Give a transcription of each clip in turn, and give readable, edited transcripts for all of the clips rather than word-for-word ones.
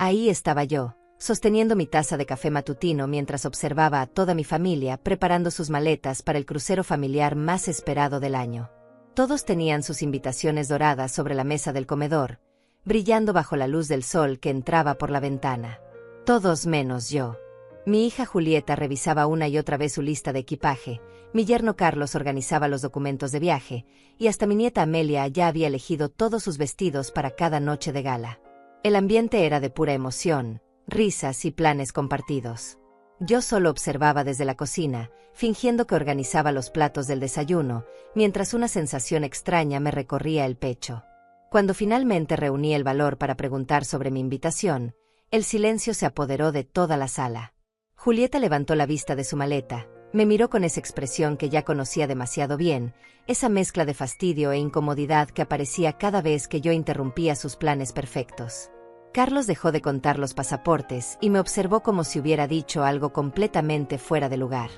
Ahí estaba yo, sosteniendo mi taza de café matutino mientras observaba a toda mi familia preparando sus maletas para el crucero familiar más esperado del año. Todos tenían sus invitaciones doradas sobre la mesa del comedor, brillando bajo la luz del sol que entraba por la ventana. Todos menos yo. Mi hija Julieta revisaba una y otra vez su lista de equipaje, mi yerno Carlos organizaba los documentos de viaje, y hasta mi nieta Amelia ya había elegido todos sus vestidos para cada noche de gala. El ambiente era de pura emoción, risas y planes compartidos. Yo solo observaba desde la cocina, fingiendo que organizaba los platos del desayuno, mientras una sensación extraña me recorría el pecho. Cuando finalmente reuní el valor para preguntar sobre mi invitación, el silencio se apoderó de toda la sala. Julieta levantó la vista de su maleta, me miró con esa expresión que ya conocía demasiado bien, esa mezcla de fastidio e incomodidad que aparecía cada vez que yo interrumpía sus planes perfectos. Carlos dejó de contar los pasaportes y me observó como si hubiera dicho algo completamente fuera de lugar.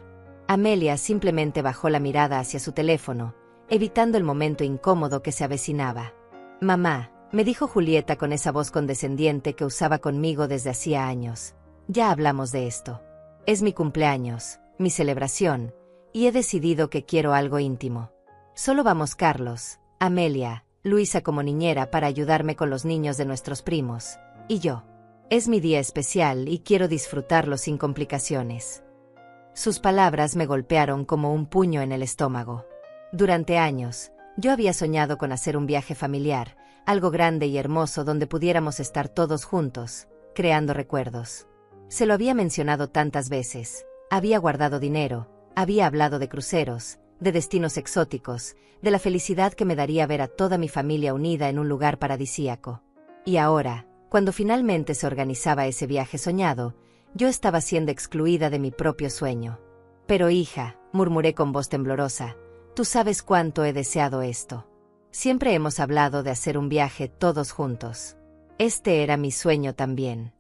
Amelia simplemente bajó la mirada hacia su teléfono, evitando el momento incómodo que se avecinaba. «Mamá», me dijo Julieta con esa voz condescendiente que usaba conmigo desde hacía años. «Ya hablamos de esto. Es mi cumpleaños, mi celebración, y he decidido que quiero algo íntimo. Solo vamos Carlos, Amelia, Luisa como niñera para ayudarme con los niños de nuestros primos, y yo. Es mi día especial y quiero disfrutarlo sin complicaciones». Sus palabras me golpearon como un puño en el estómago. Durante años, yo había soñado con hacer un viaje familiar, algo grande y hermoso donde pudiéramos estar todos juntos, creando recuerdos. Se lo había mencionado tantas veces, había guardado dinero, había hablado de cruceros, de destinos exóticos, de la felicidad que me daría ver a toda mi familia unida en un lugar paradisíaco. Y ahora, cuando finalmente se organizaba ese viaje soñado, yo estaba siendo excluida de mi propio sueño. «Pero hija», murmuré con voz temblorosa, «tú sabes cuánto he deseado esto. Siempre hemos hablado de hacer un viaje todos juntos. Este era mi sueño también».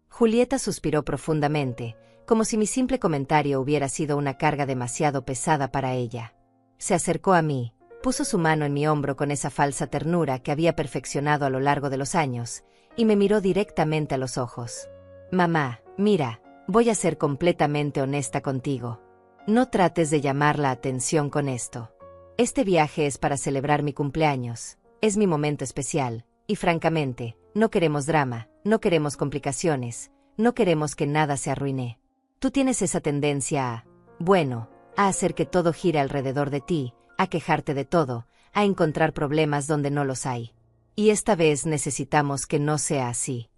Julieta suspiró profundamente, como si mi simple comentario hubiera sido una carga demasiado pesada para ella. Se acercó a mí, puso su mano en mi hombro con esa falsa ternura que había perfeccionado a lo largo de los años, y me miró directamente a los ojos. «Mamá, mira, voy a ser completamente honesta contigo. No trates de llamar la atención con esto. Este viaje es para celebrar mi cumpleaños, es mi momento especial, y francamente, no queremos drama, no queremos complicaciones, no queremos que nada se arruine. Tú tienes esa tendencia a hacer que todo gire alrededor de ti, a quejarte de todo, a encontrar problemas donde no los hay. Y esta vez necesitamos que no sea así».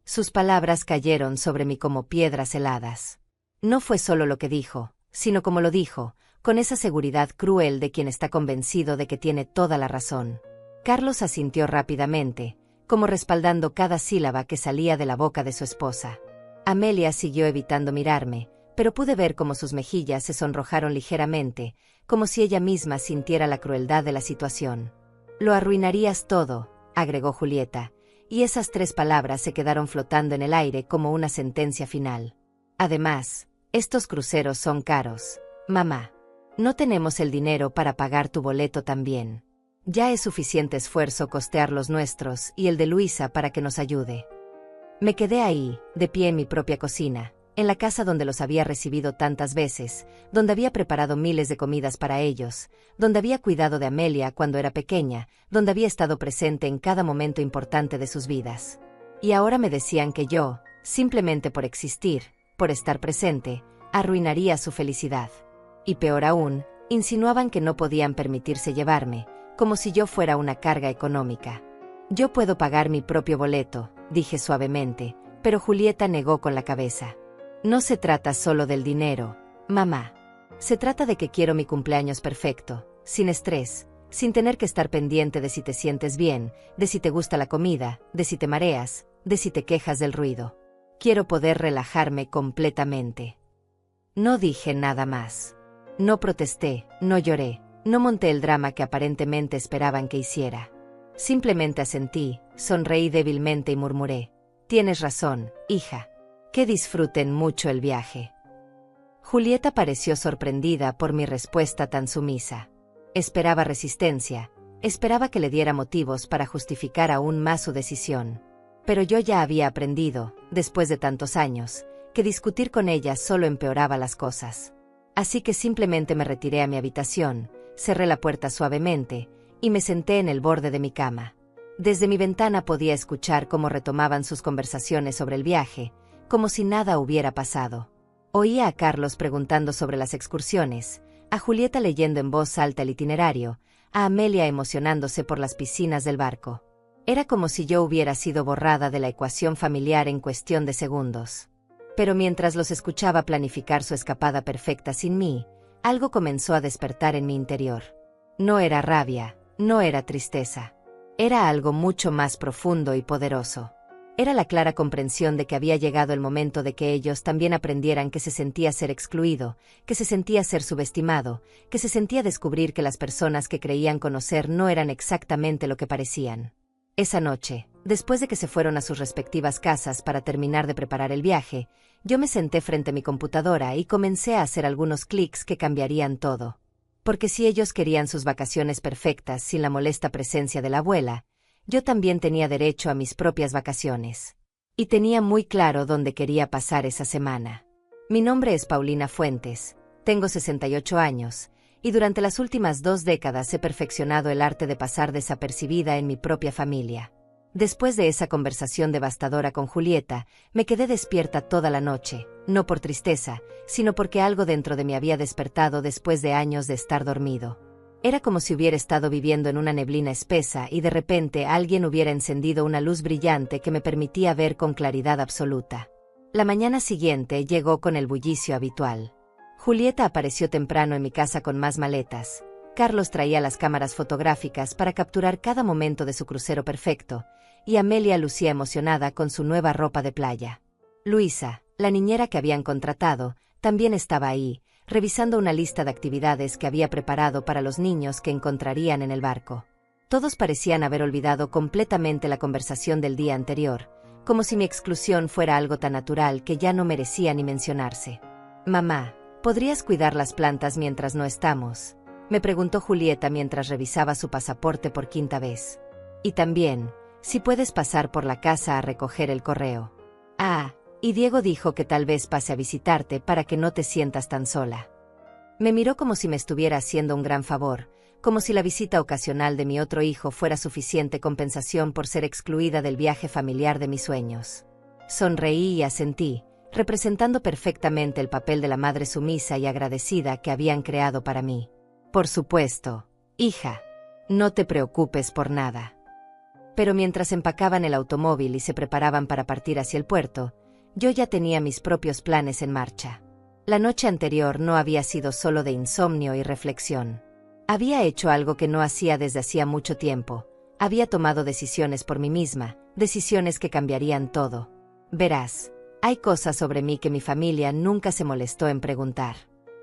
Sus palabras cayeron sobre mí como piedras heladas. No fue solo lo que dijo, sino como lo dijo, con esa seguridad cruel de quien está convencido de que tiene toda la razón. Carlos asintió rápidamente, como respaldando cada sílaba que salía de la boca de su esposa. Amelia siguió evitando mirarme, pero pude ver cómo sus mejillas se sonrojaron ligeramente, como si ella misma sintiera la crueldad de la situación. «Lo arruinarías todo», agregó Julieta, y esas 3 palabras se quedaron flotando en el aire como una sentencia final. «Además, estos cruceros son caros, mamá. No tenemos el dinero para pagar tu boleto también. Ya es suficiente esfuerzo costear los nuestros y el de Luisa para que nos ayude». Me quedé ahí, de pie en mi propia cocina, en la casa donde los había recibido tantas veces, donde había preparado miles de comidas para ellos, donde había cuidado de Amelia cuando era pequeña, donde había estado presente en cada momento importante de sus vidas. Y ahora me decían que yo, simplemente por existir, por estar presente, arruinaría su felicidad. Y peor aún, insinuaban que no podían permitirse llevarme, como si yo fuera una carga económica. «Yo puedo pagar mi propio boleto», dije suavemente, pero Julieta negó con la cabeza. «No se trata solo del dinero, mamá. Se trata de que quiero mi cumpleaños perfecto, sin estrés, sin tener que estar pendiente de si te sientes bien, de si te gusta la comida, de si te mareas, de si te quejas del ruido. Quiero poder relajarme completamente». No dije nada más. No protesté, no lloré, no monté el drama que aparentemente esperaban que hiciera. Simplemente asentí, sonreí débilmente y murmuré: «Tienes razón, hija. Que disfruten mucho el viaje». Julieta pareció sorprendida por mi respuesta tan sumisa. Esperaba resistencia, esperaba que le diera motivos para justificar aún más su decisión. Pero yo ya había aprendido, después de tantos años, que discutir con ella solo empeoraba las cosas. Así que simplemente me retiré a mi habitación, cerré la puerta suavemente, y me senté en el borde de mi cama. Desde mi ventana podía escuchar cómo retomaban sus conversaciones sobre el viaje, como si nada hubiera pasado. Oía a Carlos preguntando sobre las excursiones, a Julieta leyendo en voz alta el itinerario, a Amelia emocionándose por las piscinas del barco. Era como si yo hubiera sido borrada de la ecuación familiar en cuestión de segundos. Pero mientras los escuchaba planificar su escapada perfecta sin mí, algo comenzó a despertar en mi interior. No era rabia, no era tristeza. Era algo mucho más profundo y poderoso. Era la clara comprensión de que había llegado el momento de que ellos también aprendieran que se sentía ser excluido, que se sentía ser subestimado, que se sentía descubrir que las personas que creían conocer no eran exactamente lo que parecían. Esa noche, después de que se fueron a sus respectivas casas para terminar de preparar el viaje, yo me senté frente a mi computadora y comencé a hacer algunos clics que cambiarían todo. Porque si ellos querían sus vacaciones perfectas sin la molesta presencia de la abuela, yo también tenía derecho a mis propias vacaciones. Y tenía muy claro dónde quería pasar esa semana. Mi nombre es Paulina Fuentes, tengo 68 años, y durante las últimas 2 décadas he perfeccionado el arte de pasar desapercibida en mi propia familia. Después de esa conversación devastadora con Julieta, me quedé despierta toda la noche, no por tristeza, sino porque algo dentro de mí había despertado después de años de estar dormido. Era como si hubiera estado viviendo en una neblina espesa y de repente alguien hubiera encendido una luz brillante que me permitía ver con claridad absoluta. La mañana siguiente llegó con el bullicio habitual. Julieta apareció temprano en mi casa con más maletas. Carlos traía las cámaras fotográficas para capturar cada momento de su crucero perfecto, y Amelia lucía emocionada con su nueva ropa de playa. Luisa, la niñera que habían contratado, también estaba ahí, revisando una lista de actividades que había preparado para los niños que encontrarían en el barco. Todos parecían haber olvidado completamente la conversación del día anterior, como si mi exclusión fuera algo tan natural que ya no merecía ni mencionarse. «Mamá, ¿podrías cuidar las plantas mientras no estamos?», me preguntó Julieta mientras revisaba su pasaporte por 5ª vez. «Y también, si puedes pasar por la casa a recoger el correo. Ah, y Diego dijo que tal vez pase a visitarte para que no te sientas tan sola». Me miró como si me estuviera haciendo un gran favor, como si la visita ocasional de mi otro hijo fuera suficiente compensación por ser excluida del viaje familiar de mis sueños. Sonreí y asentí, representando perfectamente el papel de la madre sumisa y agradecida que habían creado para mí. «Por supuesto, hija. No te preocupes por nada». Pero mientras empacaban el automóvil y se preparaban para partir hacia el puerto, yo ya tenía mis propios planes en marcha. La noche anterior no había sido solo de insomnio y reflexión. Había hecho algo que no hacía desde hacía mucho tiempo. Había tomado decisiones por mí misma, decisiones que cambiarían todo. Verás, hay cosas sobre mí que mi familia nunca se molestó en preguntar.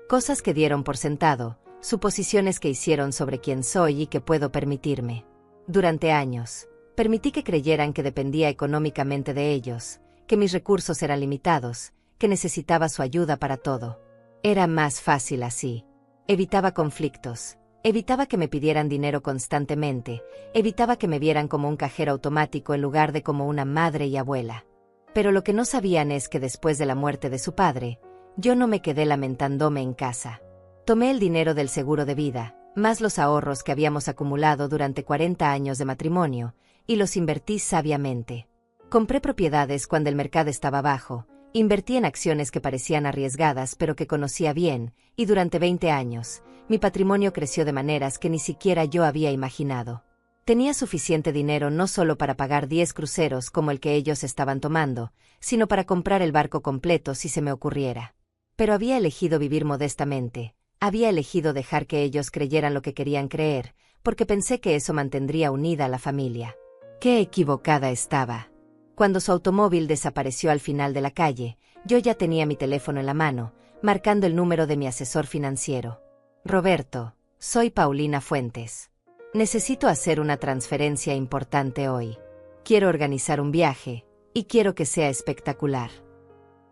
Cosas que dieron por sentado, suposiciones que hicieron sobre quién soy y que puedo permitirme. Durante años, permití que creyeran que dependía económicamente de ellos, que mis recursos eran limitados, que necesitaba su ayuda para todo. Era más fácil así. Evitaba conflictos, evitaba que me pidieran dinero constantemente, evitaba que me vieran como un cajero automático en lugar de como una madre y abuela. Pero lo que no sabían es que después de la muerte de su padre, yo no me quedé lamentándome en casa. Tomé el dinero del seguro de vida, más los ahorros que habíamos acumulado durante 40 años de matrimonio, y los invertí sabiamente. Compré propiedades cuando el mercado estaba bajo, invertí en acciones que parecían arriesgadas pero que conocía bien, y durante 20 años, mi patrimonio creció de maneras que ni siquiera yo había imaginado. Tenía suficiente dinero no solo para pagar 10 cruceros como el que ellos estaban tomando, sino para comprar el barco completo si se me ocurriera. Pero había elegido vivir modestamente, había elegido dejar que ellos creyeran lo que querían creer, porque pensé que eso mantendría unida a la familia. ¡Qué equivocada estaba! Cuando su automóvil desapareció al final de la calle, yo ya tenía mi teléfono en la mano, marcando el número de mi asesor financiero. «Roberto, soy Paulina Fuentes. Necesito hacer una transferencia importante hoy. Quiero organizar un viaje, y quiero que sea espectacular».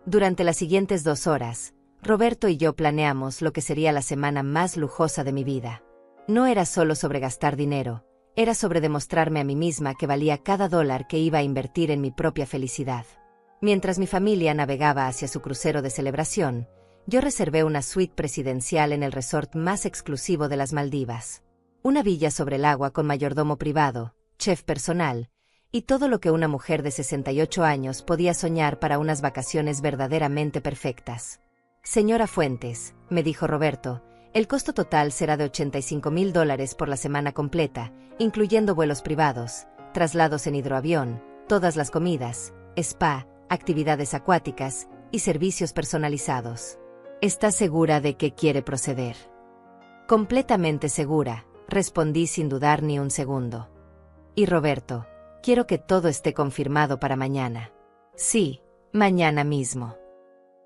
Durante las siguientes 2 horas, Roberto y yo planeamos lo que sería la semana más lujosa de mi vida. No era solo sobre gastar dinero, Era sobre demostrarme a mí misma que valía cada dólar que iba a invertir en mi propia felicidad. Mientras mi familia navegaba hacia su crucero de celebración, yo reservé una suite presidencial en el resort más exclusivo de las Maldivas. Una villa sobre el agua con mayordomo privado, chef personal, y todo lo que una mujer de 68 años podía soñar para unas vacaciones verdaderamente perfectas. Señora Fuentes, me dijo Roberto, el costo total será de $85,000 por la semana completa, incluyendo vuelos privados, traslados en hidroavión, todas las comidas, spa, actividades acuáticas y servicios personalizados. ¿Está segura de que quiere proceder? Completamente segura, respondí sin dudar ni un segundo. Y Roberto, quiero que todo esté confirmado para mañana. Sí, mañana mismo.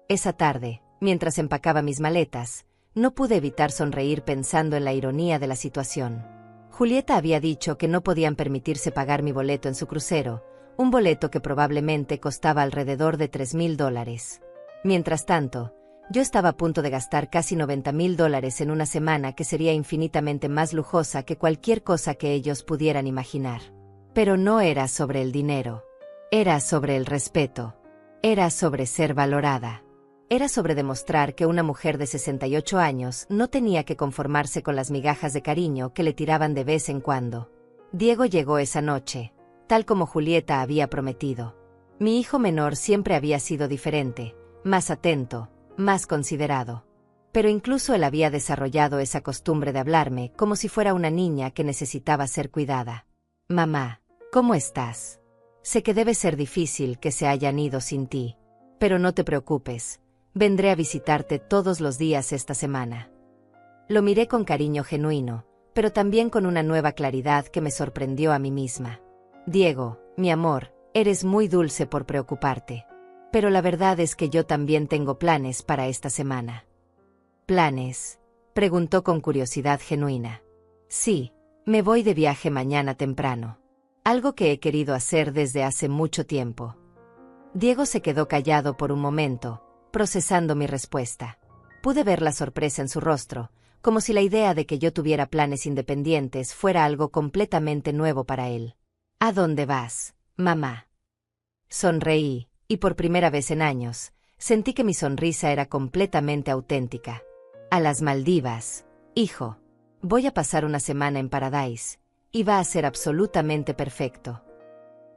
Esa tarde, mientras empacaba mis maletas, no pude evitar sonreír pensando en la ironía de la situación. Julieta había dicho que no podían permitirse pagar mi boleto en su crucero, un boleto que probablemente costaba alrededor de $3,000. Mientras tanto, yo estaba a punto de gastar casi $90,000 en una semana que sería infinitamente más lujosa que cualquier cosa que ellos pudieran imaginar. Pero no era sobre el dinero. Era sobre el respeto. Era sobre ser valorada. Era sobre demostrar que una mujer de 68 años no tenía que conformarse con las migajas de cariño que le tiraban de vez en cuando. Diego llegó esa noche, tal como Julieta había prometido. Mi hijo menor siempre había sido diferente, más atento, más considerado. Pero incluso él había desarrollado esa costumbre de hablarme como si fuera una niña que necesitaba ser cuidada. Mamá, ¿cómo estás? Sé que debe ser difícil que se hayan ido sin ti. Pero no te preocupes. Vendré a visitarte todos los días esta semana. Lo miré con cariño genuino, pero también con una nueva claridad que me sorprendió a mí misma. Diego, mi amor, eres muy dulce por preocuparte. Pero la verdad es que yo también tengo planes para esta semana. ¿Planes? Preguntó con curiosidad genuina. Sí, me voy de viaje mañana temprano. Algo que he querido hacer desde hace mucho tiempo. Diego se quedó callado por un momento, procesando mi respuesta. Pude ver la sorpresa en su rostro, como si la idea de que yo tuviera planes independientes fuera algo completamente nuevo para él. ¿A dónde vas, mamá? Sonreí, y por primera vez en años, sentí que mi sonrisa era completamente auténtica. A las Maldivas, hijo. Voy a pasar una semana en Paradise, y va a ser absolutamente perfecto.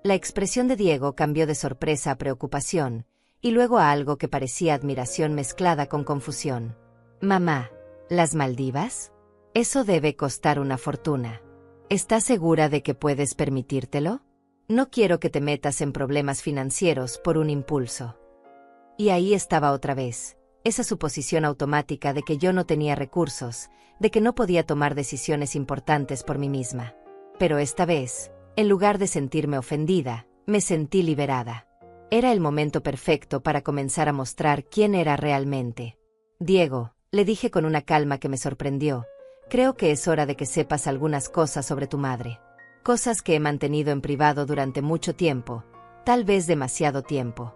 La expresión de Diego cambió de sorpresa a preocupación, y luego a algo que parecía admiración mezclada con confusión. Mamá, ¿las Maldivas? Eso debe costar una fortuna. ¿Estás segura de que puedes permitírtelo? No quiero que te metas en problemas financieros por un impulso. Y ahí estaba otra vez, esa suposición automática de que yo no tenía recursos, de que no podía tomar decisiones importantes por mí misma. Pero esta vez, en lugar de sentirme ofendida, me sentí liberada. Era el momento perfecto para comenzar a mostrar quién era realmente. Diego, le dije con una calma que me sorprendió, creo que es hora de que sepas algunas cosas sobre tu madre. Cosas que he mantenido en privado durante mucho tiempo, tal vez demasiado tiempo.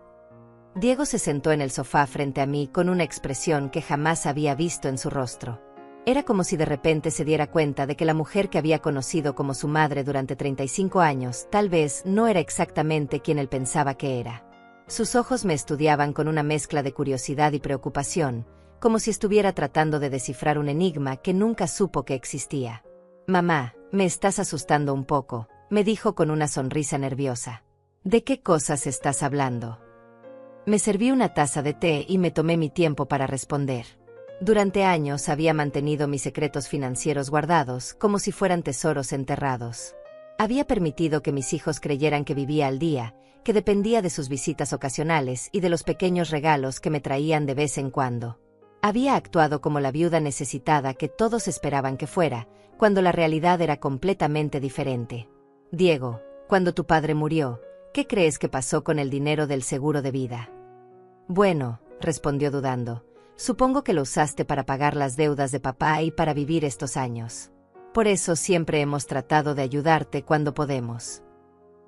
Diego se sentó en el sofá frente a mí con una expresión que jamás había visto en su rostro. Era como si de repente se diera cuenta de que la mujer que había conocido como su madre durante 35 años tal vez no era exactamente quien él pensaba que era. Sus ojos me estudiaban con una mezcla de curiosidad y preocupación, como si estuviera tratando de descifrar un enigma que nunca supo que existía. Mamá, me estás asustando un poco, me dijo con una sonrisa nerviosa. ¿De qué cosas estás hablando? Me serví una taza de té y me tomé mi tiempo para responder. Durante años había mantenido mis secretos financieros guardados como si fueran tesoros enterrados. Había permitido que mis hijos creyeran que vivía al día, que dependía de sus visitas ocasionales y de los pequeños regalos que me traían de vez en cuando. Había actuado como la viuda necesitada que todos esperaban que fuera, cuando la realidad era completamente diferente. Diego, cuando tu padre murió, ¿qué crees que pasó con el dinero del seguro de vida? Bueno, respondió dudando. Supongo que lo usaste para pagar las deudas de papá y para vivir estos años. Por eso siempre hemos tratado de ayudarte cuando podemos.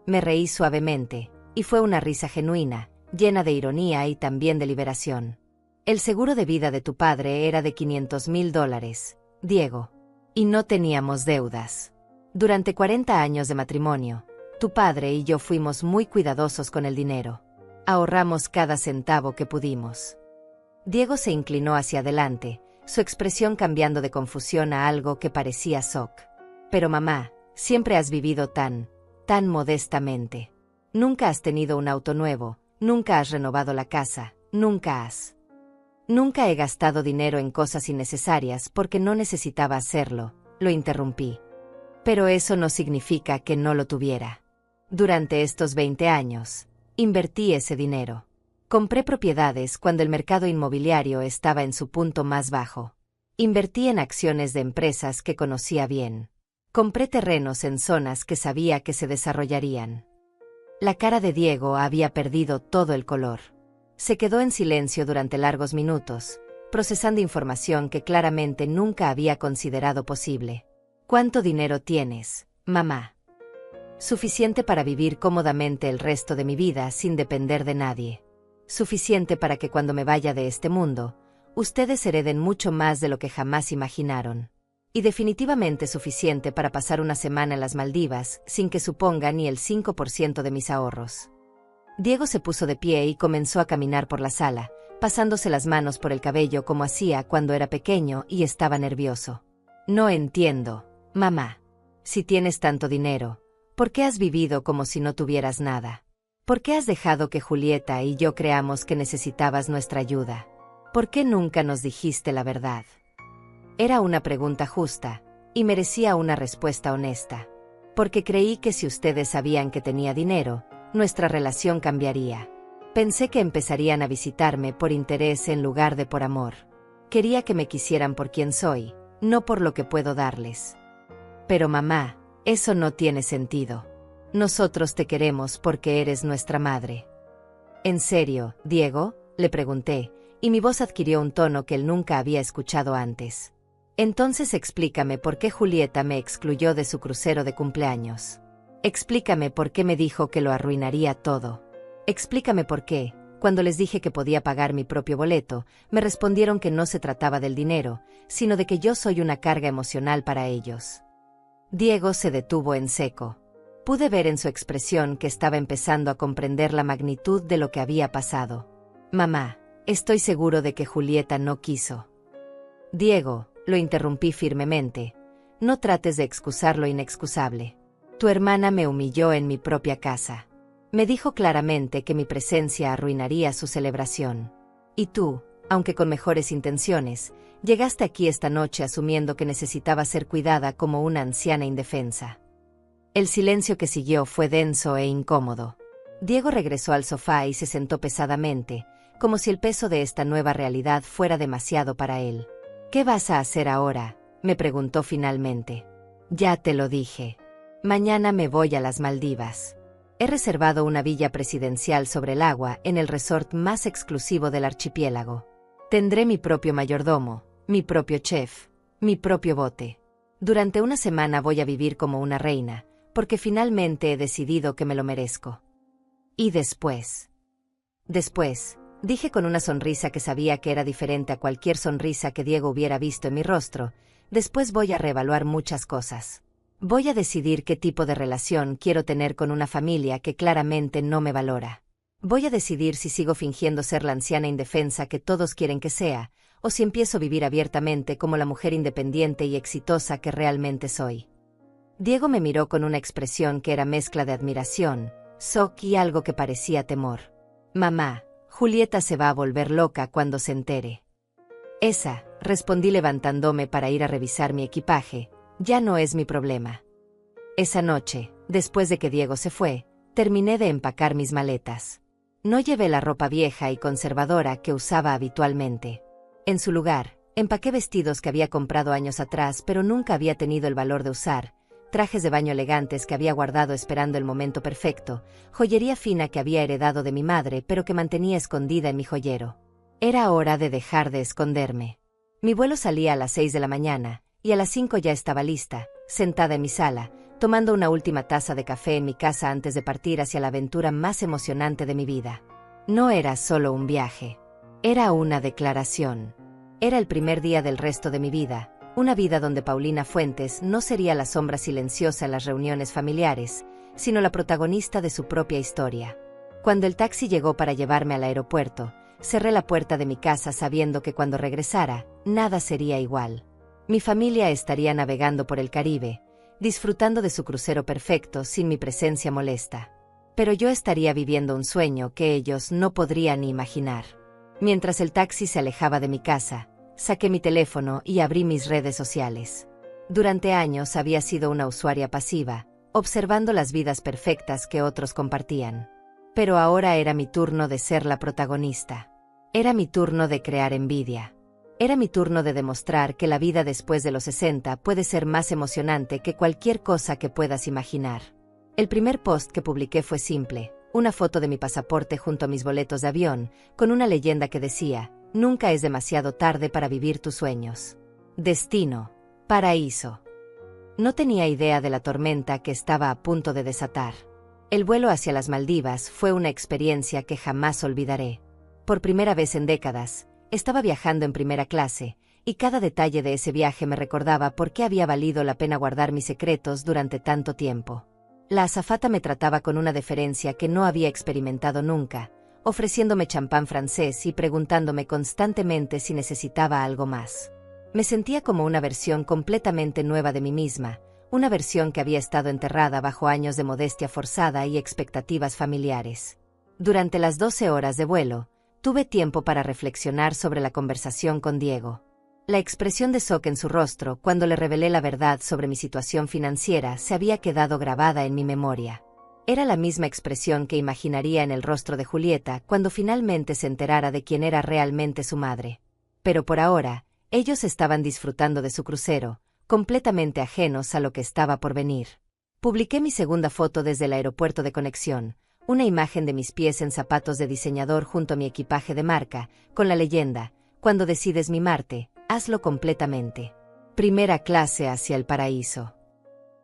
Me reí suavemente, y fue una risa genuina, llena de ironía y también de liberación. El seguro de vida de tu padre era de $500,000, Diego. Y no teníamos deudas. Durante 40 años de matrimonio, tu padre y yo fuimos muy cuidadosos con el dinero. Ahorramos cada centavo que pudimos. Diego se inclinó hacia adelante, su expresión cambiando de confusión a algo que parecía shock. Pero mamá, siempre has vivido tan modestamente. Nunca has tenido un auto nuevo, nunca has renovado la casa, nunca he gastado dinero en cosas innecesarias porque no necesitaba hacerlo, lo interrumpí. Pero eso no significa que no lo tuviera. Durante estos 20 años, invertí ese dinero. Compré propiedades cuando el mercado inmobiliario estaba en su punto más bajo. Invertí en acciones de empresas que conocía bien. Compré terrenos en zonas que sabía que se desarrollarían. La cara de Diego había perdido todo el color. Se quedó en silencio durante largos minutos, procesando información que claramente nunca había considerado posible. ¿Cuánto dinero tienes, mamá? Suficiente para vivir cómodamente el resto de mi vida sin depender de nadie. Suficiente para que cuando me vaya de este mundo, ustedes hereden mucho más de lo que jamás imaginaron. Y definitivamente suficiente para pasar una semana en las Maldivas sin que suponga ni el 5% de mis ahorros. Diego se puso de pie y comenzó a caminar por la sala, pasándose las manos por el cabello como hacía cuando era pequeño y estaba nervioso. No entiendo, mamá. Si tienes tanto dinero, ¿por qué has vivido como si no tuvieras nada? ¿Por qué has dejado que Julieta y yo creamos que necesitabas nuestra ayuda? ¿Por qué nunca nos dijiste la verdad? Era una pregunta justa, y merecía una respuesta honesta. Porque creí que si ustedes sabían que tenía dinero, nuestra relación cambiaría. Pensé que empezarían a visitarme por interés en lugar de por amor. Quería que me quisieran por quien soy, no por lo que puedo darles. Pero mamá, eso no tiene sentido. Nosotros te queremos porque eres nuestra madre. ¿En serio, Diego?, le pregunté, y mi voz adquirió un tono que él nunca había escuchado antes. Entonces explícame por qué Julieta me excluyó de su crucero de cumpleaños. Explícame por qué me dijo que lo arruinaría todo. Explícame por qué, cuando les dije que podía pagar mi propio boleto, me respondieron que no se trataba del dinero, sino de que yo soy una carga emocional para ellos. Diego se detuvo en seco. Pude ver en su expresión que estaba empezando a comprender la magnitud de lo que había pasado. Mamá, estoy seguro de que Julieta no quiso. Diego, lo interrumpí firmemente, no trates de excusar lo inexcusable. Tu hermana me humilló en mi propia casa. Me dijo claramente que mi presencia arruinaría su celebración. Y tú, aunque con mejores intenciones, llegaste aquí esta noche asumiendo que necesitaba ser cuidada como una anciana indefensa. El silencio que siguió fue denso e incómodo. Diego regresó al sofá y se sentó pesadamente, como si el peso de esta nueva realidad fuera demasiado para él. ¿Qué vas a hacer ahora?, me preguntó finalmente. Ya te lo dije. Mañana me voy a las Maldivas. He reservado una villa presidencial sobre el agua en el resort más exclusivo del archipiélago. Tendré mi propio mayordomo, mi propio chef, mi propio bote. Durante una semana voy a vivir como una reina, porque finalmente he decidido que me lo merezco. ¿Y después? Después, dije con una sonrisa que sabía que era diferente a cualquier sonrisa que Diego hubiera visto en mi rostro, después voy a reevaluar muchas cosas. Voy a decidir qué tipo de relación quiero tener con una familia que claramente no me valora. Voy a decidir si sigo fingiendo ser la anciana indefensa que todos quieren que sea, o si empiezo a vivir abiertamente como la mujer independiente y exitosa que realmente soy. Diego me miró con una expresión que era mezcla de admiración, shock y algo que parecía temor. Mamá, Julieta se va a volver loca cuando se entere. Respondí levantándome para ir a revisar mi equipaje, ya no es mi problema. Esa noche, después de que Diego se fue, terminé de empacar mis maletas. No llevé la ropa vieja y conservadora que usaba habitualmente. En su lugar, empaqué vestidos que había comprado años atrás pero nunca había tenido el valor de usar, trajes de baño elegantes que había guardado esperando el momento perfecto, joyería fina que había heredado de mi madre pero que mantenía escondida en mi joyero. Era hora de dejar de esconderme. Mi vuelo salía a las 6 de la mañana, y a las 5 ya estaba lista, sentada en mi sala, tomando una última taza de café en mi casa antes de partir hacia la aventura más emocionante de mi vida. No era solo un viaje. Era una declaración. Era el primer día del resto de mi vida, Una vida donde Paulina Fuentes no sería la sombra silenciosa en las reuniones familiares, sino la protagonista de su propia historia. Cuando el taxi llegó para llevarme al aeropuerto, cerré la puerta de mi casa sabiendo que cuando regresara, nada sería igual. Mi familia estaría navegando por el Caribe, disfrutando de su crucero perfecto sin mi presencia molesta. Pero yo estaría viviendo un sueño que ellos no podrían ni imaginar. Mientras el taxi se alejaba de mi casa, saqué mi teléfono y abrí mis redes sociales. Durante años había sido una usuaria pasiva, observando las vidas perfectas que otros compartían. Pero ahora era mi turno de ser la protagonista. Era mi turno de crear envidia. Era mi turno de demostrar que la vida después de los 60 puede ser más emocionante que cualquier cosa que puedas imaginar. El primer post que publiqué fue simple, una foto de mi pasaporte junto a mis boletos de avión, con una leyenda que decía: nunca es demasiado tarde para vivir tus sueños. Destino, paraíso. No tenía idea de la tormenta que estaba a punto de desatar. El vuelo hacia las Maldivas fue una experiencia que jamás olvidaré. Por primera vez en décadas, estaba viajando en primera clase, y cada detalle de ese viaje me recordaba por qué había valido la pena guardar mis secretos durante tanto tiempo. La azafata me trataba con una deferencia que no había experimentado nunca, ofreciéndome champán francés y preguntándome constantemente si necesitaba algo más. Me sentía como una versión completamente nueva de mí misma, una versión que había estado enterrada bajo años de modestia forzada y expectativas familiares. Durante las 12 horas de vuelo, tuve tiempo para reflexionar sobre la conversación con Diego. La expresión de shock en su rostro cuando le revelé la verdad sobre mi situación financiera se había quedado grabada en mi memoria. Era la misma expresión que imaginaría en el rostro de Julieta cuando finalmente se enterara de quién era realmente su madre. Pero por ahora, ellos estaban disfrutando de su crucero, completamente ajenos a lo que estaba por venir. Publiqué mi segunda foto desde el aeropuerto de conexión, una imagen de mis pies en zapatos de diseñador junto a mi equipaje de marca, con la leyenda: cuando decides mimarte, hazlo completamente. Primera clase hacia el paraíso.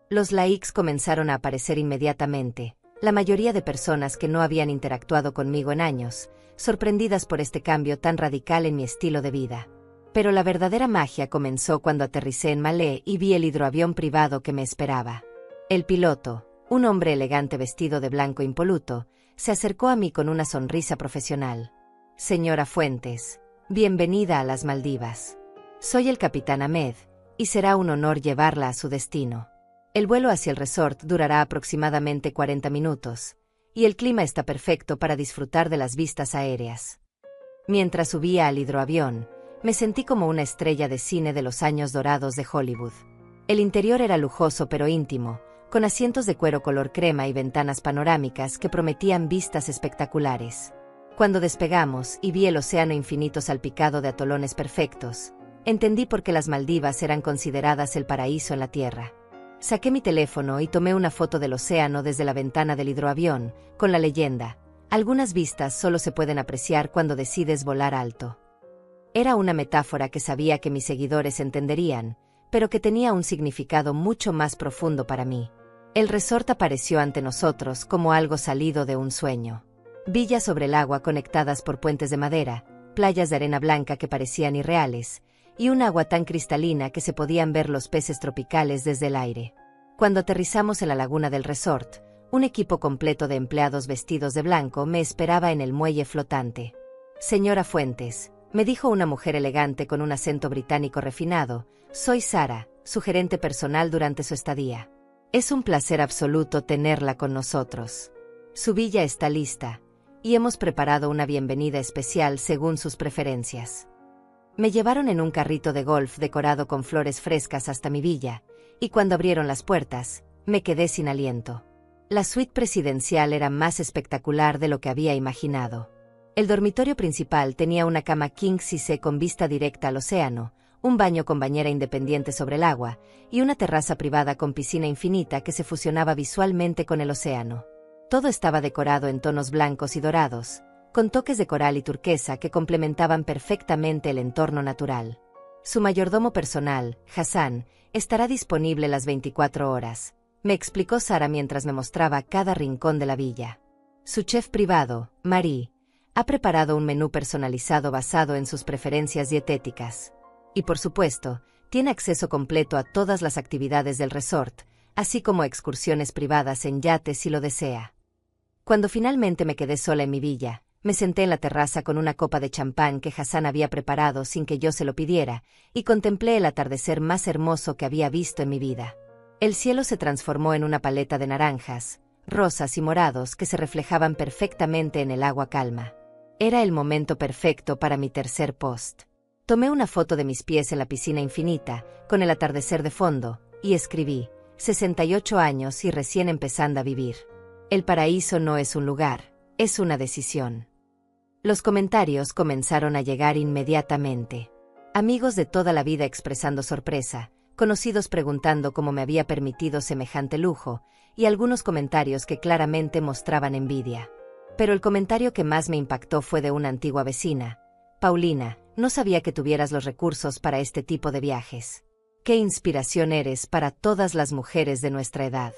Los likes comenzaron a aparecer inmediatamente, la mayoría de personas que no habían interactuado conmigo en años, sorprendidas por este cambio tan radical en mi estilo de vida. Pero la verdadera magia comenzó cuando aterricé en Malé y vi el hidroavión privado que me esperaba. El piloto, un hombre elegante vestido de blanco impoluto, se acercó a mí con una sonrisa profesional. Señora Fuentes, bienvenida a las Maldivas. Soy el capitán Ahmed, y será un honor llevarla a su destino. El vuelo hacia el resort durará aproximadamente 40 minutos, y el clima está perfecto para disfrutar de las vistas aéreas. Mientras subía al hidroavión, me sentí como una estrella de cine de los años dorados de Hollywood. El interior era lujoso pero íntimo, con asientos de cuero color crema y ventanas panorámicas que prometían vistas espectaculares. Cuando despegamos y vi el océano infinito salpicado de atolones perfectos, entendí por qué las Maldivas eran consideradas el paraíso en la tierra. Saqué mi teléfono y tomé una foto del océano desde la ventana del hidroavión, con la leyenda: algunas vistas solo se pueden apreciar cuando decides volar alto. Era una metáfora que sabía que mis seguidores entenderían, pero que tenía un significado mucho más profundo para mí. El resort apareció ante nosotros como algo salido de un sueño. Villas sobre el agua conectadas por puentes de madera, playas de arena blanca que parecían irreales, y un agua tan cristalina que se podían ver los peces tropicales desde el aire. Cuando aterrizamos en la laguna del resort, un equipo completo de empleados vestidos de blanco me esperaba en el muelle flotante. Señora Fuentes, me dijo una mujer elegante con un acento británico refinado, soy Sara, su gerente personal durante su estadía. Es un placer absoluto tenerla con nosotros. Su villa está lista, y hemos preparado una bienvenida especial según sus preferencias. Me llevaron en un carrito de golf decorado con flores frescas hasta mi villa, y cuando abrieron las puertas, me quedé sin aliento. La suite presidencial era más espectacular de lo que había imaginado. El dormitorio principal tenía una cama king size con vista directa al océano, un baño con bañera independiente sobre el agua, y una terraza privada con piscina infinita que se fusionaba visualmente con el océano. Todo estaba decorado en tonos blancos y dorados, con toques de coral y turquesa que complementaban perfectamente el entorno natural. Su mayordomo personal, Hassan, estará disponible las 24 horas, me explicó Sara mientras me mostraba cada rincón de la villa. Su chef privado, Marie, ha preparado un menú personalizado basado en sus preferencias dietéticas. Y por supuesto, Tiene acceso completo a todas las actividades del resort, así como excursiones privadas en yates si lo desea. Cuando finalmente me quedé sola en mi villa, me senté en la terraza con una copa de champán que Hassan había preparado sin que yo se lo pidiera, y contemplé el atardecer más hermoso que había visto en mi vida. El cielo se transformó en una paleta de naranjas, rosas y morados que se reflejaban perfectamente en el agua calma. Era el momento perfecto para mi tercer post. Tomé una foto de mis pies en la piscina infinita, con el atardecer de fondo, y escribí: 68 años y recién empezando a vivir. El paraíso no es un lugar, es una decisión. Los comentarios comenzaron a llegar inmediatamente. Amigos de toda la vida expresando sorpresa, conocidos preguntando cómo me había permitido semejante lujo, y algunos comentarios que claramente mostraban envidia. Pero el comentario que más me impactó fue de una antigua vecina: Paulina, no sabía que tuvieras los recursos para este tipo de viajes. ¡Qué inspiración eres para todas las mujeres de nuestra edad!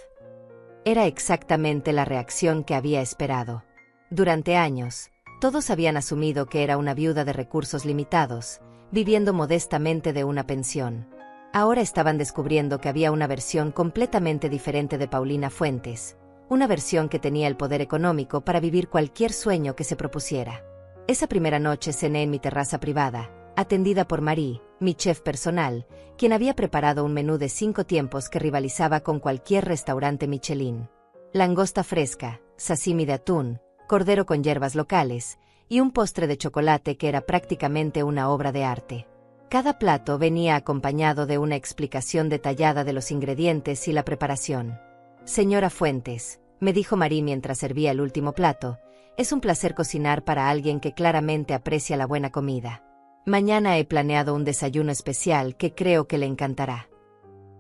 Era exactamente la reacción que había esperado. Durante años, todos habían asumido que era una viuda de recursos limitados, viviendo modestamente de una pensión. Ahora estaban descubriendo que había una versión completamente diferente de Paulina Fuentes, una versión que tenía el poder económico para vivir cualquier sueño que se propusiera. Esa primera noche cené en mi terraza privada, atendida por Marie, mi chef personal, quien había preparado un menú de 5 tiempos que rivalizaba con cualquier restaurante Michelin. Langosta fresca, sashimi de atún, cordero con hierbas locales, y un postre de chocolate que era prácticamente una obra de arte. Cada plato venía acompañado de una explicación detallada de los ingredientes y la preparación. Señora Fuentes, me dijo Marie mientras servía el último plato, es un placer cocinar para alguien que claramente aprecia la buena comida. Mañana he planeado un desayuno especial que creo que le encantará.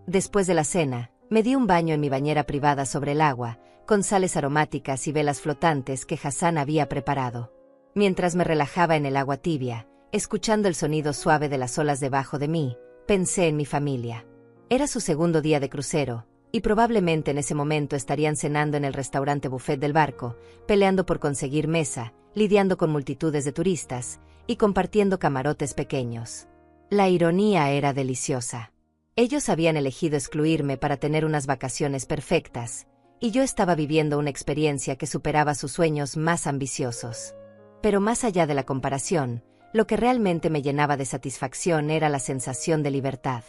Después de la cena, me di un baño en mi bañera privada sobre el agua, con sales aromáticas y velas flotantes que Hassan había preparado. Mientras me relajaba en el agua tibia, escuchando el sonido suave de las olas debajo de mí, pensé en mi familia. Era su segundo día de crucero, y probablemente en ese momento estarían cenando en el restaurante buffet del barco, peleando por conseguir mesa, lidiando con multitudes de turistas, y compartiendo camarotes pequeños. La ironía era deliciosa. Ellos habían elegido excluirme para tener unas vacaciones perfectas, y yo estaba viviendo una experiencia que superaba sus sueños más ambiciosos. Pero más allá de la comparación, lo que realmente me llenaba de satisfacción era la sensación de libertad.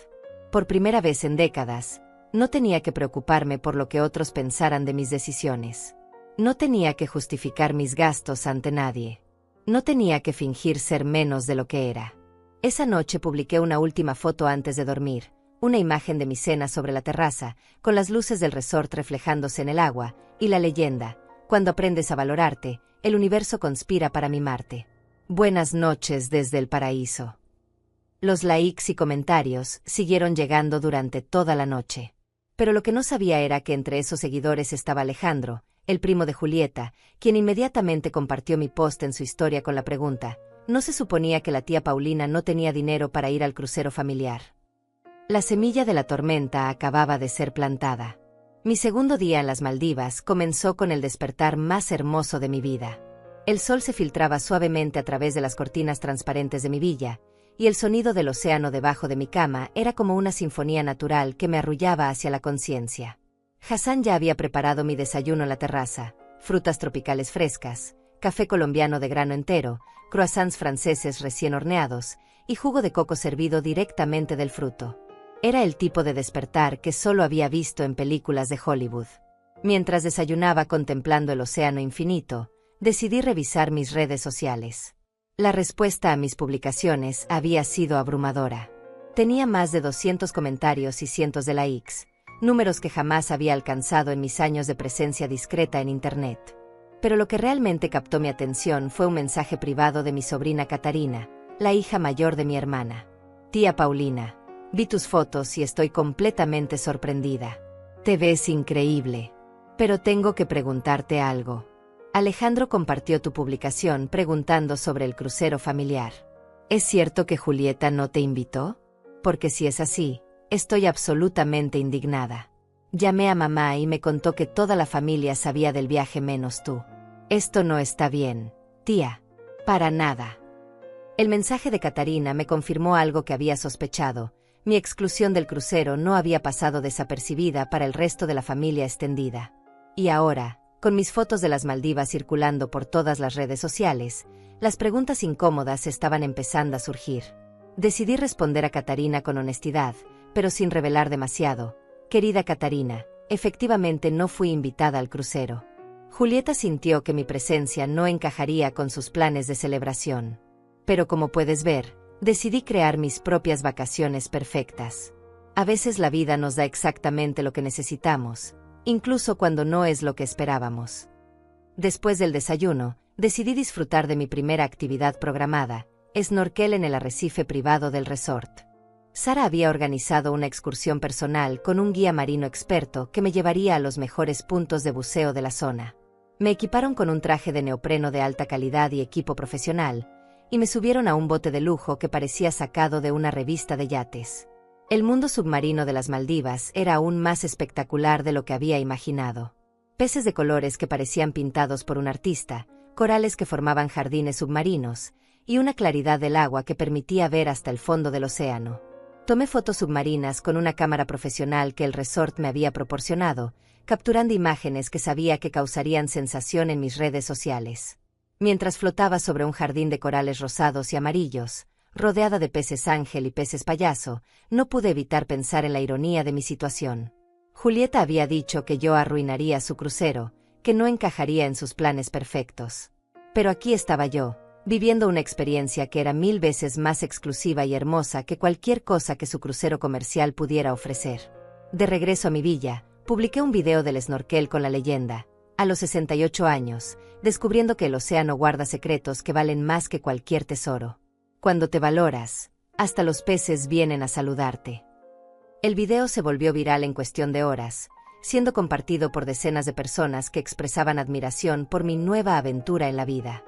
Por primera vez en décadas, no tenía que preocuparme por lo que otros pensaran de mis decisiones. No tenía que justificar mis gastos ante nadie. No tenía que fingir ser menos de lo que era. Esa noche publiqué una última foto antes de dormir, una imagen de mi cena sobre la terraza, con las luces del resort reflejándose en el agua, y la leyenda: cuando aprendes a valorarte, el universo conspira para mimarte. Buenas noches desde el paraíso. Los likes y comentarios siguieron llegando durante toda la noche. Pero lo que no sabía era que entre esos seguidores estaba Alejandro, el primo de Julieta, quien inmediatamente compartió mi post en su historia con la pregunta: ¿no se suponía que la tía Paulina no tenía dinero para ir al crucero familiar? La semilla de la tormenta acababa de ser plantada. Mi segundo día en las Maldivas comenzó con el despertar más hermoso de mi vida. El sol se filtraba suavemente a través de las cortinas transparentes de mi villa, y el sonido del océano debajo de mi cama era como una sinfonía natural que me arrullaba hacia la conciencia. Hassan ya había preparado mi desayuno en la terraza: frutas tropicales frescas, café colombiano de grano entero, croissants franceses recién horneados, y jugo de coco servido directamente del fruto. Era el tipo de despertar que solo había visto en películas de Hollywood. Mientras desayunaba contemplando el océano infinito, decidí revisar mis redes sociales. La respuesta a mis publicaciones había sido abrumadora. Tenía más de 200 comentarios y cientos de likes, números que jamás había alcanzado en mis años de presencia discreta en Internet. Pero lo que realmente captó mi atención fue un mensaje privado de mi sobrina Catarina, la hija mayor de mi hermana. Tía Paulina, vi tus fotos y estoy completamente sorprendida. Te ves increíble. Pero tengo que preguntarte algo. Alejandro compartió tu publicación preguntando sobre el crucero familiar. ¿Es cierto que Julieta no te invitó? Porque si es así, estoy absolutamente indignada. Llamé a mamá y me contó que toda la familia sabía del viaje menos tú. Esto no está bien, tía. Para nada. El mensaje de Catarina me confirmó algo que había sospechado. Mi exclusión del crucero no había pasado desapercibida para el resto de la familia extendida. Y ahora, con mis fotos de las Maldivas circulando por todas las redes sociales, las preguntas incómodas estaban empezando a surgir. Decidí responder a Catarina con honestidad, pero sin revelar demasiado. Querida Catarina, efectivamente no fui invitada al crucero. Julieta sintió que mi presencia no encajaría con sus planes de celebración. Pero como puedes ver, decidí crear mis propias vacaciones perfectas. A veces la vida nos da exactamente lo que necesitamos, incluso cuando no es lo que esperábamos. Después del desayuno, decidí disfrutar de mi primera actividad programada, snorkel en el arrecife privado del resort. Sara había organizado una excursión personal con un guía marino experto que me llevaría a los mejores puntos de buceo de la zona. Me equiparon con un traje de neopreno de alta calidad y equipo profesional, y me subieron a un bote de lujo que parecía sacado de una revista de yates. El mundo submarino de las Maldivas era aún más espectacular de lo que había imaginado. Peces de colores que parecían pintados por un artista, corales que formaban jardines submarinos, y una claridad del agua que permitía ver hasta el fondo del océano. Tomé fotos submarinas con una cámara profesional que el resort me había proporcionado, capturando imágenes que sabía que causarían sensación en mis redes sociales. Mientras flotaba sobre un jardín de corales rosados y amarillos, rodeada de peces ángel y peces payaso, no pude evitar pensar en la ironía de mi situación. Julieta había dicho que yo arruinaría su crucero, que no encajaría en sus planes perfectos. Pero aquí estaba yo, viviendo una experiencia que era 1000 veces más exclusiva y hermosa que cualquier cosa que su crucero comercial pudiera ofrecer. De regreso a mi villa, publiqué un video del snorkel con la leyenda: a los 68 años, descubriendo que el océano guarda secretos que valen más que cualquier tesoro. Cuando te valoras, hasta los peces vienen a saludarte. El video se volvió viral en cuestión de horas, siendo compartido por decenas de personas que expresaban admiración por mi nueva aventura en la vida.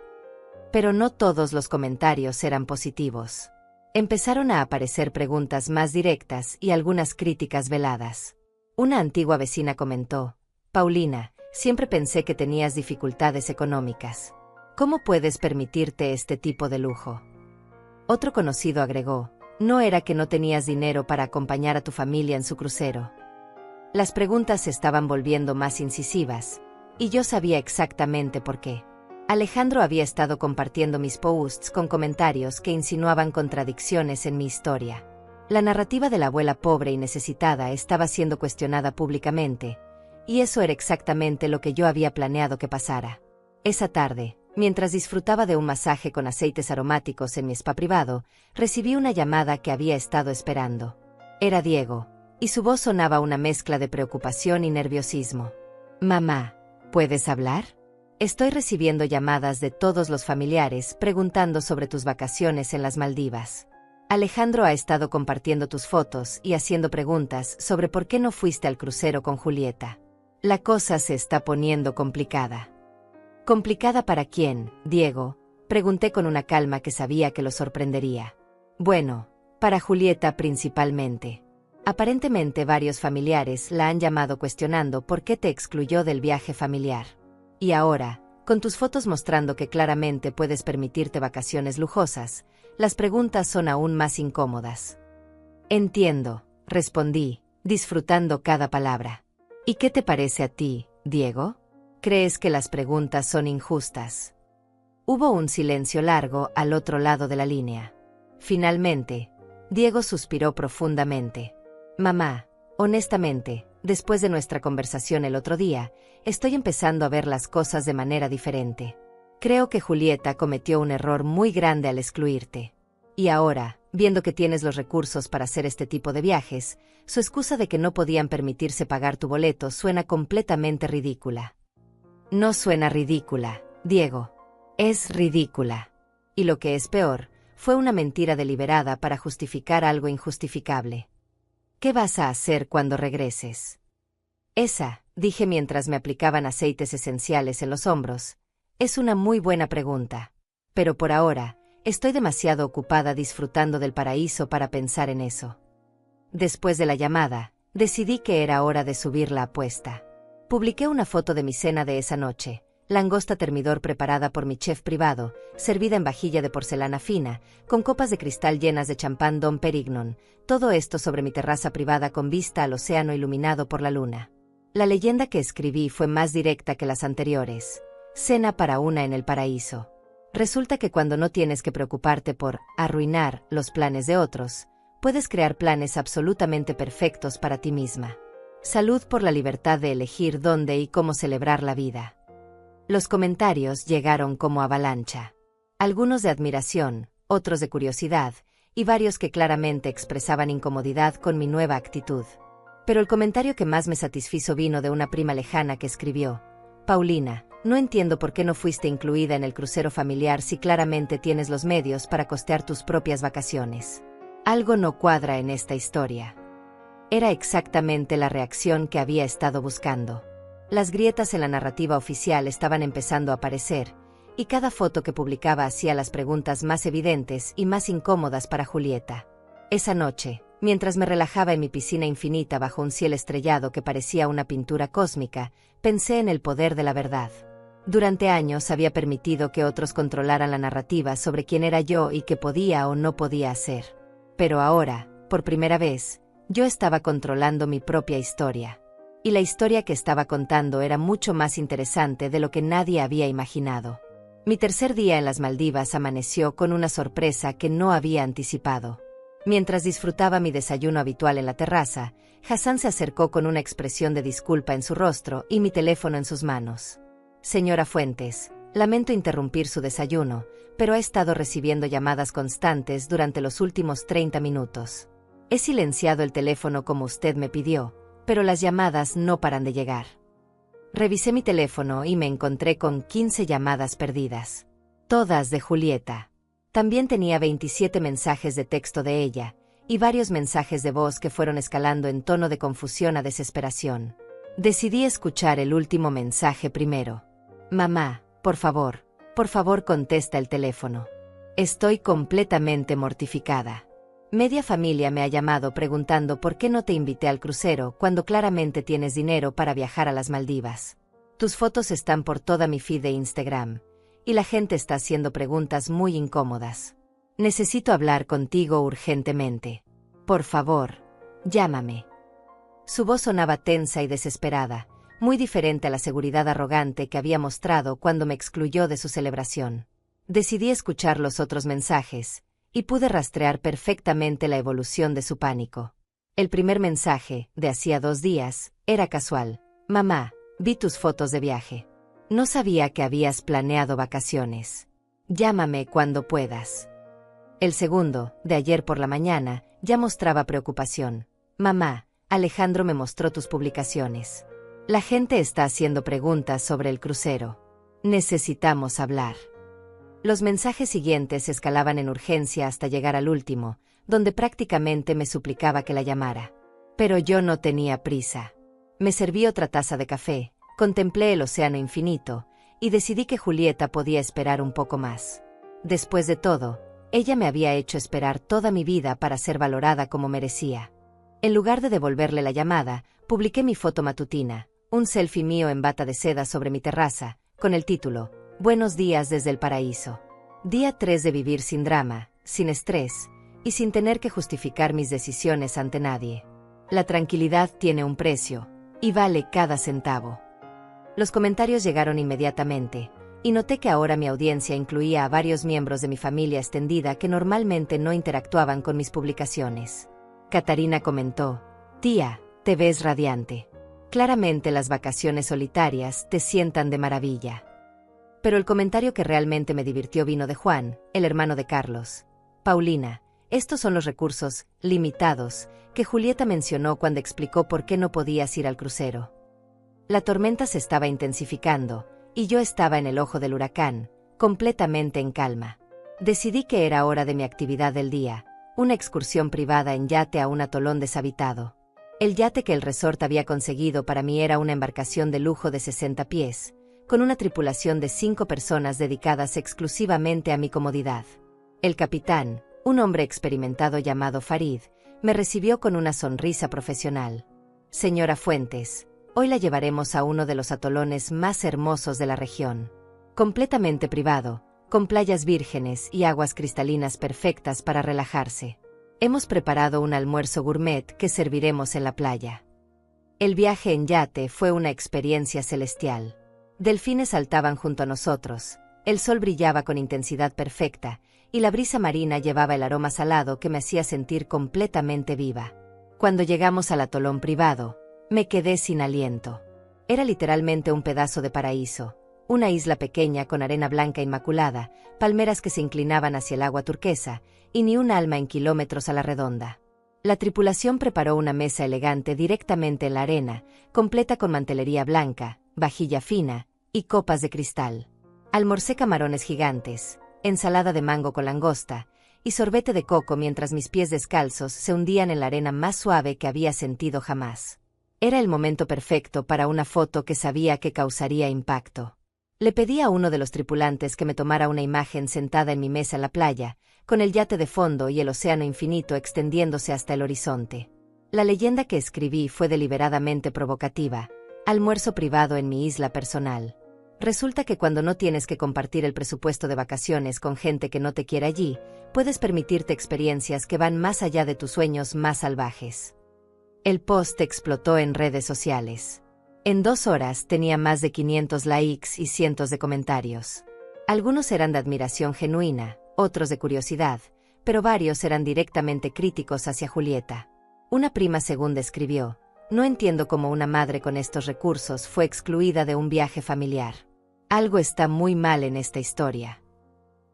Pero no todos los comentarios eran positivos. Empezaron a aparecer preguntas más directas y algunas críticas veladas. Una antigua vecina comentó: Paulina, siempre pensé que tenías dificultades económicas. ¿Cómo puedes permitirte este tipo de lujo? Otro conocido agregó: no era que no tenías dinero para acompañar a tu familia en su crucero. Las preguntas se estaban volviendo más incisivas, y yo sabía exactamente por qué. Alejandro había estado compartiendo mis posts con comentarios que insinuaban contradicciones en mi historia. La narrativa de la abuela pobre y necesitada estaba siendo cuestionada públicamente, y eso era exactamente lo que yo había planeado que pasara. Esa tarde, mientras disfrutaba de un masaje con aceites aromáticos en mi spa privado, recibí una llamada que había estado esperando. Era Diego, y su voz sonaba una mezcla de preocupación y nerviosismo. Mamá, ¿puedes hablar? Estoy recibiendo llamadas de todos los familiares preguntando sobre tus vacaciones en las Maldivas. Alejandro ha estado compartiendo tus fotos y haciendo preguntas sobre por qué no fuiste al crucero con Julieta. La cosa se está poniendo complicada. ¿Complicada para quién, Diego?, pregunté con una calma que sabía que lo sorprendería. Bueno, para Julieta principalmente. Aparentemente varios familiares la han llamado cuestionando por qué te excluyó del viaje familiar. Y ahora, con tus fotos mostrando que claramente puedes permitirte vacaciones lujosas, las preguntas son aún más incómodas. Entiendo, respondí, disfrutando cada palabra. ¿Y qué te parece a ti, Diego? ¿Crees que las preguntas son injustas? Hubo un silencio largo al otro lado de la línea. Finalmente, Diego suspiró profundamente. Mamá, honestamente, después de nuestra conversación el otro día, estoy empezando a ver las cosas de manera diferente. Creo que Julieta cometió un error muy grande al excluirte. Y ahora, viendo que tienes los recursos para hacer este tipo de viajes, su excusa de que no podían permitirse pagar tu boleto suena completamente ridícula. No suena ridícula, Diego. Es ridícula. Y lo que es peor, fue una mentira deliberada para justificar algo injustificable. ¿Qué vas a hacer cuando regreses? Esa, dije mientras me aplicaban aceites esenciales en los hombros, es una muy buena pregunta. Pero por ahora, estoy demasiado ocupada disfrutando del paraíso para pensar en eso. Después de la llamada, decidí que era hora de subir la apuesta. Publiqué una foto de mi cena de esa noche, langosta termidor preparada por mi chef privado, servida en vajilla de porcelana fina, con copas de cristal llenas de champán Dom Perignon, todo esto sobre mi terraza privada con vista al océano iluminado por la luna. La leyenda que escribí fue más directa que las anteriores. Cena para una en el paraíso. Resulta que cuando no tienes que preocuparte por arruinar los planes de otros, puedes crear planes absolutamente perfectos para ti misma. Salud por la libertad de elegir dónde y cómo celebrar la vida. Los comentarios llegaron como avalancha. Algunos de admiración, otros de curiosidad, y varios que claramente expresaban incomodidad con mi nueva actitud. Pero el comentario que más me satisfizo vino de una prima lejana que escribió: Paulina, no entiendo por qué no fuiste incluida en el crucero familiar si claramente tienes los medios para costear tus propias vacaciones. Algo no cuadra en esta historia. Era exactamente la reacción que había estado buscando. Las grietas en la narrativa oficial estaban empezando a aparecer, y cada foto que publicaba hacía las preguntas más evidentes y más incómodas para Julieta. Esa noche, mientras me relajaba en mi piscina infinita bajo un cielo estrellado que parecía una pintura cósmica, pensé en el poder de la verdad. Durante años había permitido que otros controlaran la narrativa sobre quién era yo y qué podía o no podía hacer. Pero ahora, por primera vez, yo estaba controlando mi propia historia. Y la historia que estaba contando era mucho más interesante de lo que nadie había imaginado. Mi tercer día en las Maldivas amaneció con una sorpresa que no había anticipado. Mientras disfrutaba mi desayuno habitual en la terraza, Hassan se acercó con una expresión de disculpa en su rostro y mi teléfono en sus manos. Señora Fuentes, lamento interrumpir su desayuno, pero he estado recibiendo llamadas constantes durante los últimos 30 minutos. He silenciado el teléfono como usted me pidió, pero las llamadas no paran de llegar. Revisé mi teléfono y me encontré con 15 llamadas perdidas. Todas de Julieta. También tenía 27 mensajes de texto de ella, y varios mensajes de voz que fueron escalando en tono de confusión a desesperación. Decidí escuchar el último mensaje primero. Mamá, por favor contesta el teléfono. Estoy completamente mortificada. Media familia me ha llamado preguntando por qué no te invité al crucero cuando claramente tienes dinero para viajar a las Maldivas. Tus fotos están por toda mi feed de Instagram, y la gente está haciendo preguntas muy incómodas. Necesito hablar contigo urgentemente. Por favor, llámame. Su voz sonaba tensa y desesperada, muy diferente a la seguridad arrogante que había mostrado cuando me excluyó de su celebración. Decidí escuchar los otros mensajes, y pude rastrear perfectamente la evolución de su pánico. El primer mensaje, de hacía 2 días, era casual. Mamá, vi tus fotos de viaje. No sabía que habías planeado vacaciones. Llámame cuando puedas. El segundo, de ayer por la mañana, ya mostraba preocupación. Mamá, Alejandro me mostró tus publicaciones. La gente está haciendo preguntas sobre el crucero. Necesitamos hablar. Los mensajes siguientes escalaban en urgencia hasta llegar al último, donde prácticamente me suplicaba que la llamara. Pero yo no tenía prisa. Me serví otra taza de café, contemplé el océano infinito, y decidí que Julieta podía esperar un poco más. Después de todo, ella me había hecho esperar toda mi vida para ser valorada como merecía. En lugar de devolverle la llamada, publiqué mi foto matutina, un selfie mío en bata de seda sobre mi terraza, con el título: Buenos días desde el paraíso. Día 3 de vivir sin drama, sin estrés, y sin tener que justificar mis decisiones ante nadie. La tranquilidad tiene un precio, y vale cada centavo. Los comentarios llegaron inmediatamente, y noté que ahora mi audiencia incluía a varios miembros de mi familia extendida que normalmente no interactuaban con mis publicaciones. Catarina comentó: Tía, te ves radiante. Claramente las vacaciones solitarias te sientan de maravilla. Pero el comentario que realmente me divirtió vino de Juan, el hermano de Carlos. Paulina, estos son los recursos limitados que Julieta mencionó cuando explicó por qué no podías ir al crucero. La tormenta se estaba intensificando, y yo estaba en el ojo del huracán, completamente en calma. Decidí que era hora de mi actividad del día, una excursión privada en yate a un atolón deshabitado. El yate que el resort había conseguido para mí era una embarcación de lujo de 60 pies, con una tripulación de 5 personas dedicadas exclusivamente a mi comodidad. El capitán, un hombre experimentado llamado Farid, me recibió con una sonrisa profesional. Señora Fuentes, Hoy la llevaremos a uno de los atolones más hermosos de la región. Completamente privado, con playas vírgenes y aguas cristalinas perfectas para relajarse. Hemos preparado un almuerzo gourmet que serviremos en la playa. El viaje en yate fue una experiencia celestial. Delfines saltaban junto a nosotros, el sol brillaba con intensidad perfecta, y la brisa marina llevaba el aroma salado que me hacía sentir completamente viva. Cuando llegamos al atolón privado, me quedé sin aliento. Era literalmente un pedazo de paraíso, una isla pequeña con arena blanca inmaculada, palmeras que se inclinaban hacia el agua turquesa, y ni un alma en kilómetros a la redonda. La tripulación preparó una mesa elegante directamente en la arena, completa con mantelería blanca, vajilla fina y copas de cristal. Almorcé camarones gigantes, ensalada de mango con langosta y sorbete de coco mientras mis pies descalzos se hundían en la arena más suave que había sentido jamás. Era el momento perfecto para una foto que sabía que causaría impacto. Le pedí a uno de los tripulantes que me tomara una imagen sentada en mi mesa en la playa, con el yate de fondo y el océano infinito extendiéndose hasta el horizonte. La leyenda que escribí fue deliberadamente provocativa: almuerzo privado en mi isla personal. Resulta que cuando no tienes que compartir el presupuesto de vacaciones con gente que no te quiere allí, puedes permitirte experiencias que van más allá de tus sueños más salvajes. El post explotó en redes sociales. En 2 horas tenía más de 500 likes y cientos de comentarios. Algunos eran de admiración genuina, otros de curiosidad, pero varios eran directamente críticos hacia Julieta. Una prima segunda escribió: no entiendo cómo una madre con estos recursos fue excluida de un viaje familiar. Algo está muy mal en esta historia.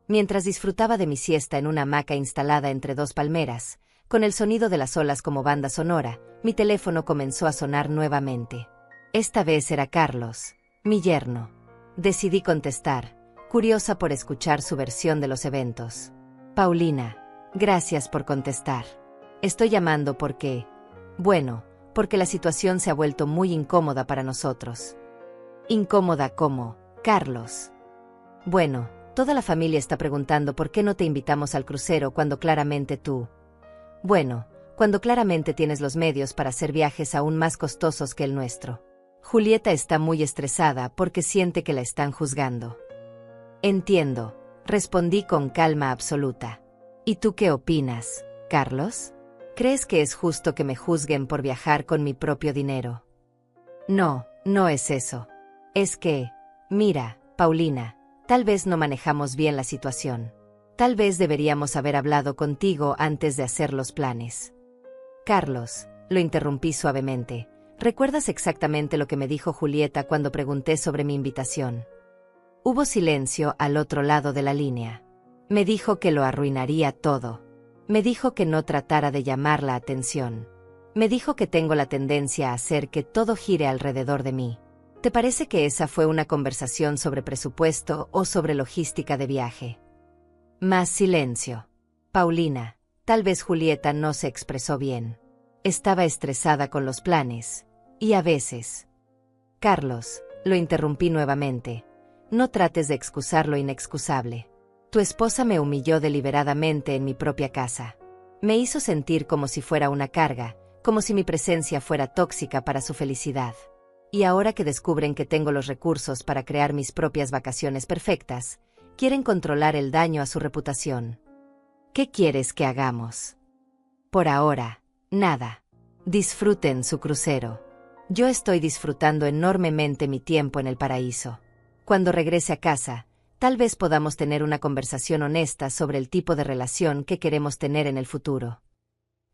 Mientras disfrutaba de mi siesta en una hamaca instalada entre 2 palmeras, con el sonido de las olas como banda sonora, mi teléfono comenzó a sonar nuevamente. Esta vez era Carlos, mi yerno. Decidí contestar, curiosa por escuchar su versión de los eventos. Paulina, gracias por contestar. Estoy llamando porque la situación se ha vuelto muy incómoda para nosotros. ¿Incómoda cómo, Carlos? Bueno, toda la familia está preguntando por qué no te invitamos al crucero cuando claramente tienes los medios para hacer viajes aún más costosos que el nuestro. Julieta está muy estresada porque siente que la están juzgando. Entiendo, respondí con calma absoluta. ¿Y tú qué opinas, Carlos? ¿Crees que es justo que me juzguen por viajar con mi propio dinero? No, no es eso. Es que, mira, Paulina, tal vez no manejamos bien la situación. Tal vez deberíamos haber hablado contigo antes de hacer los planes. Carlos, lo interrumpí suavemente. ¿Recuerdas exactamente lo que me dijo Julieta cuando pregunté sobre mi invitación? Hubo silencio al otro lado de la línea. Me dijo que lo arruinaría todo. Me dijo que no tratara de llamar la atención. Me dijo que tengo la tendencia a hacer que todo gire alrededor de mí. ¿Te parece que esa fue una conversación sobre presupuesto o sobre logística de viaje? Más silencio. Paulina, tal vez Julieta no se expresó bien. Estaba estresada con los planes, y a veces... Carlos, lo interrumpí nuevamente. No trates de excusar lo inexcusable. Tu esposa me humilló deliberadamente en mi propia casa. Me hizo sentir como si fuera una carga, como si mi presencia fuera tóxica para su felicidad. Y ahora que descubren que tengo los recursos para crear mis propias vacaciones perfectas, quieren controlar el daño a su reputación. ¿Qué quieres que hagamos? Por ahora, nada. Disfruten su crucero. Yo estoy disfrutando enormemente mi tiempo en el paraíso. Cuando regrese a casa, tal vez podamos tener una conversación honesta sobre el tipo de relación que queremos tener en el futuro.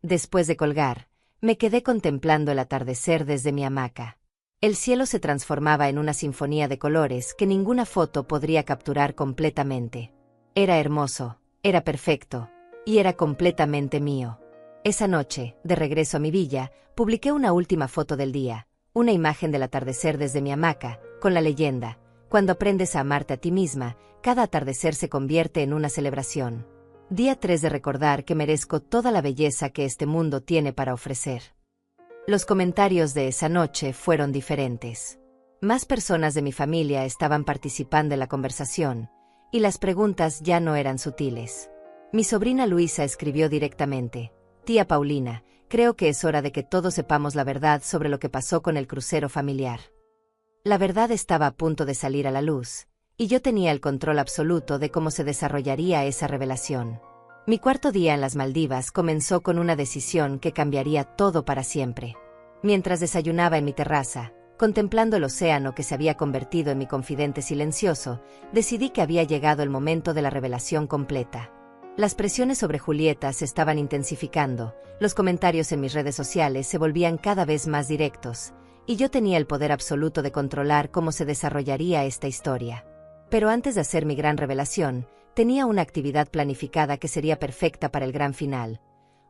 Después de colgar, me quedé contemplando el atardecer desde mi hamaca. El cielo se transformaba en una sinfonía de colores que ninguna foto podría capturar completamente. Era hermoso, era perfecto, y era completamente mío. Esa noche, de regreso a mi villa, publiqué una última foto del día, una imagen del atardecer desde mi hamaca, con la leyenda: cuando aprendes a amarte a ti misma, cada atardecer se convierte en una celebración. Día 3 de recordar que merezco toda la belleza que este mundo tiene para ofrecer. Los comentarios de esa noche fueron diferentes. Más personas de mi familia estaban participando en la conversación, y las preguntas ya no eran sutiles. Mi sobrina Luisa escribió directamente: Tía Paulina, creo que es hora de que todos sepamos la verdad sobre lo que pasó con el crucero familiar. La verdad estaba a punto de salir a la luz, y yo tenía el control absoluto de cómo se desarrollaría esa revelación. Mi cuarto día en las Maldivas comenzó con una decisión que cambiaría todo para siempre. Mientras desayunaba en mi terraza, contemplando el océano que se había convertido en mi confidente silencioso, decidí que había llegado el momento de la revelación completa. Las presiones sobre Julieta se estaban intensificando, los comentarios en mis redes sociales se volvían cada vez más directos, y yo tenía el poder absoluto de controlar cómo se desarrollaría esta historia. Pero antes de hacer mi gran revelación, tenía una actividad planificada que sería perfecta para el gran final.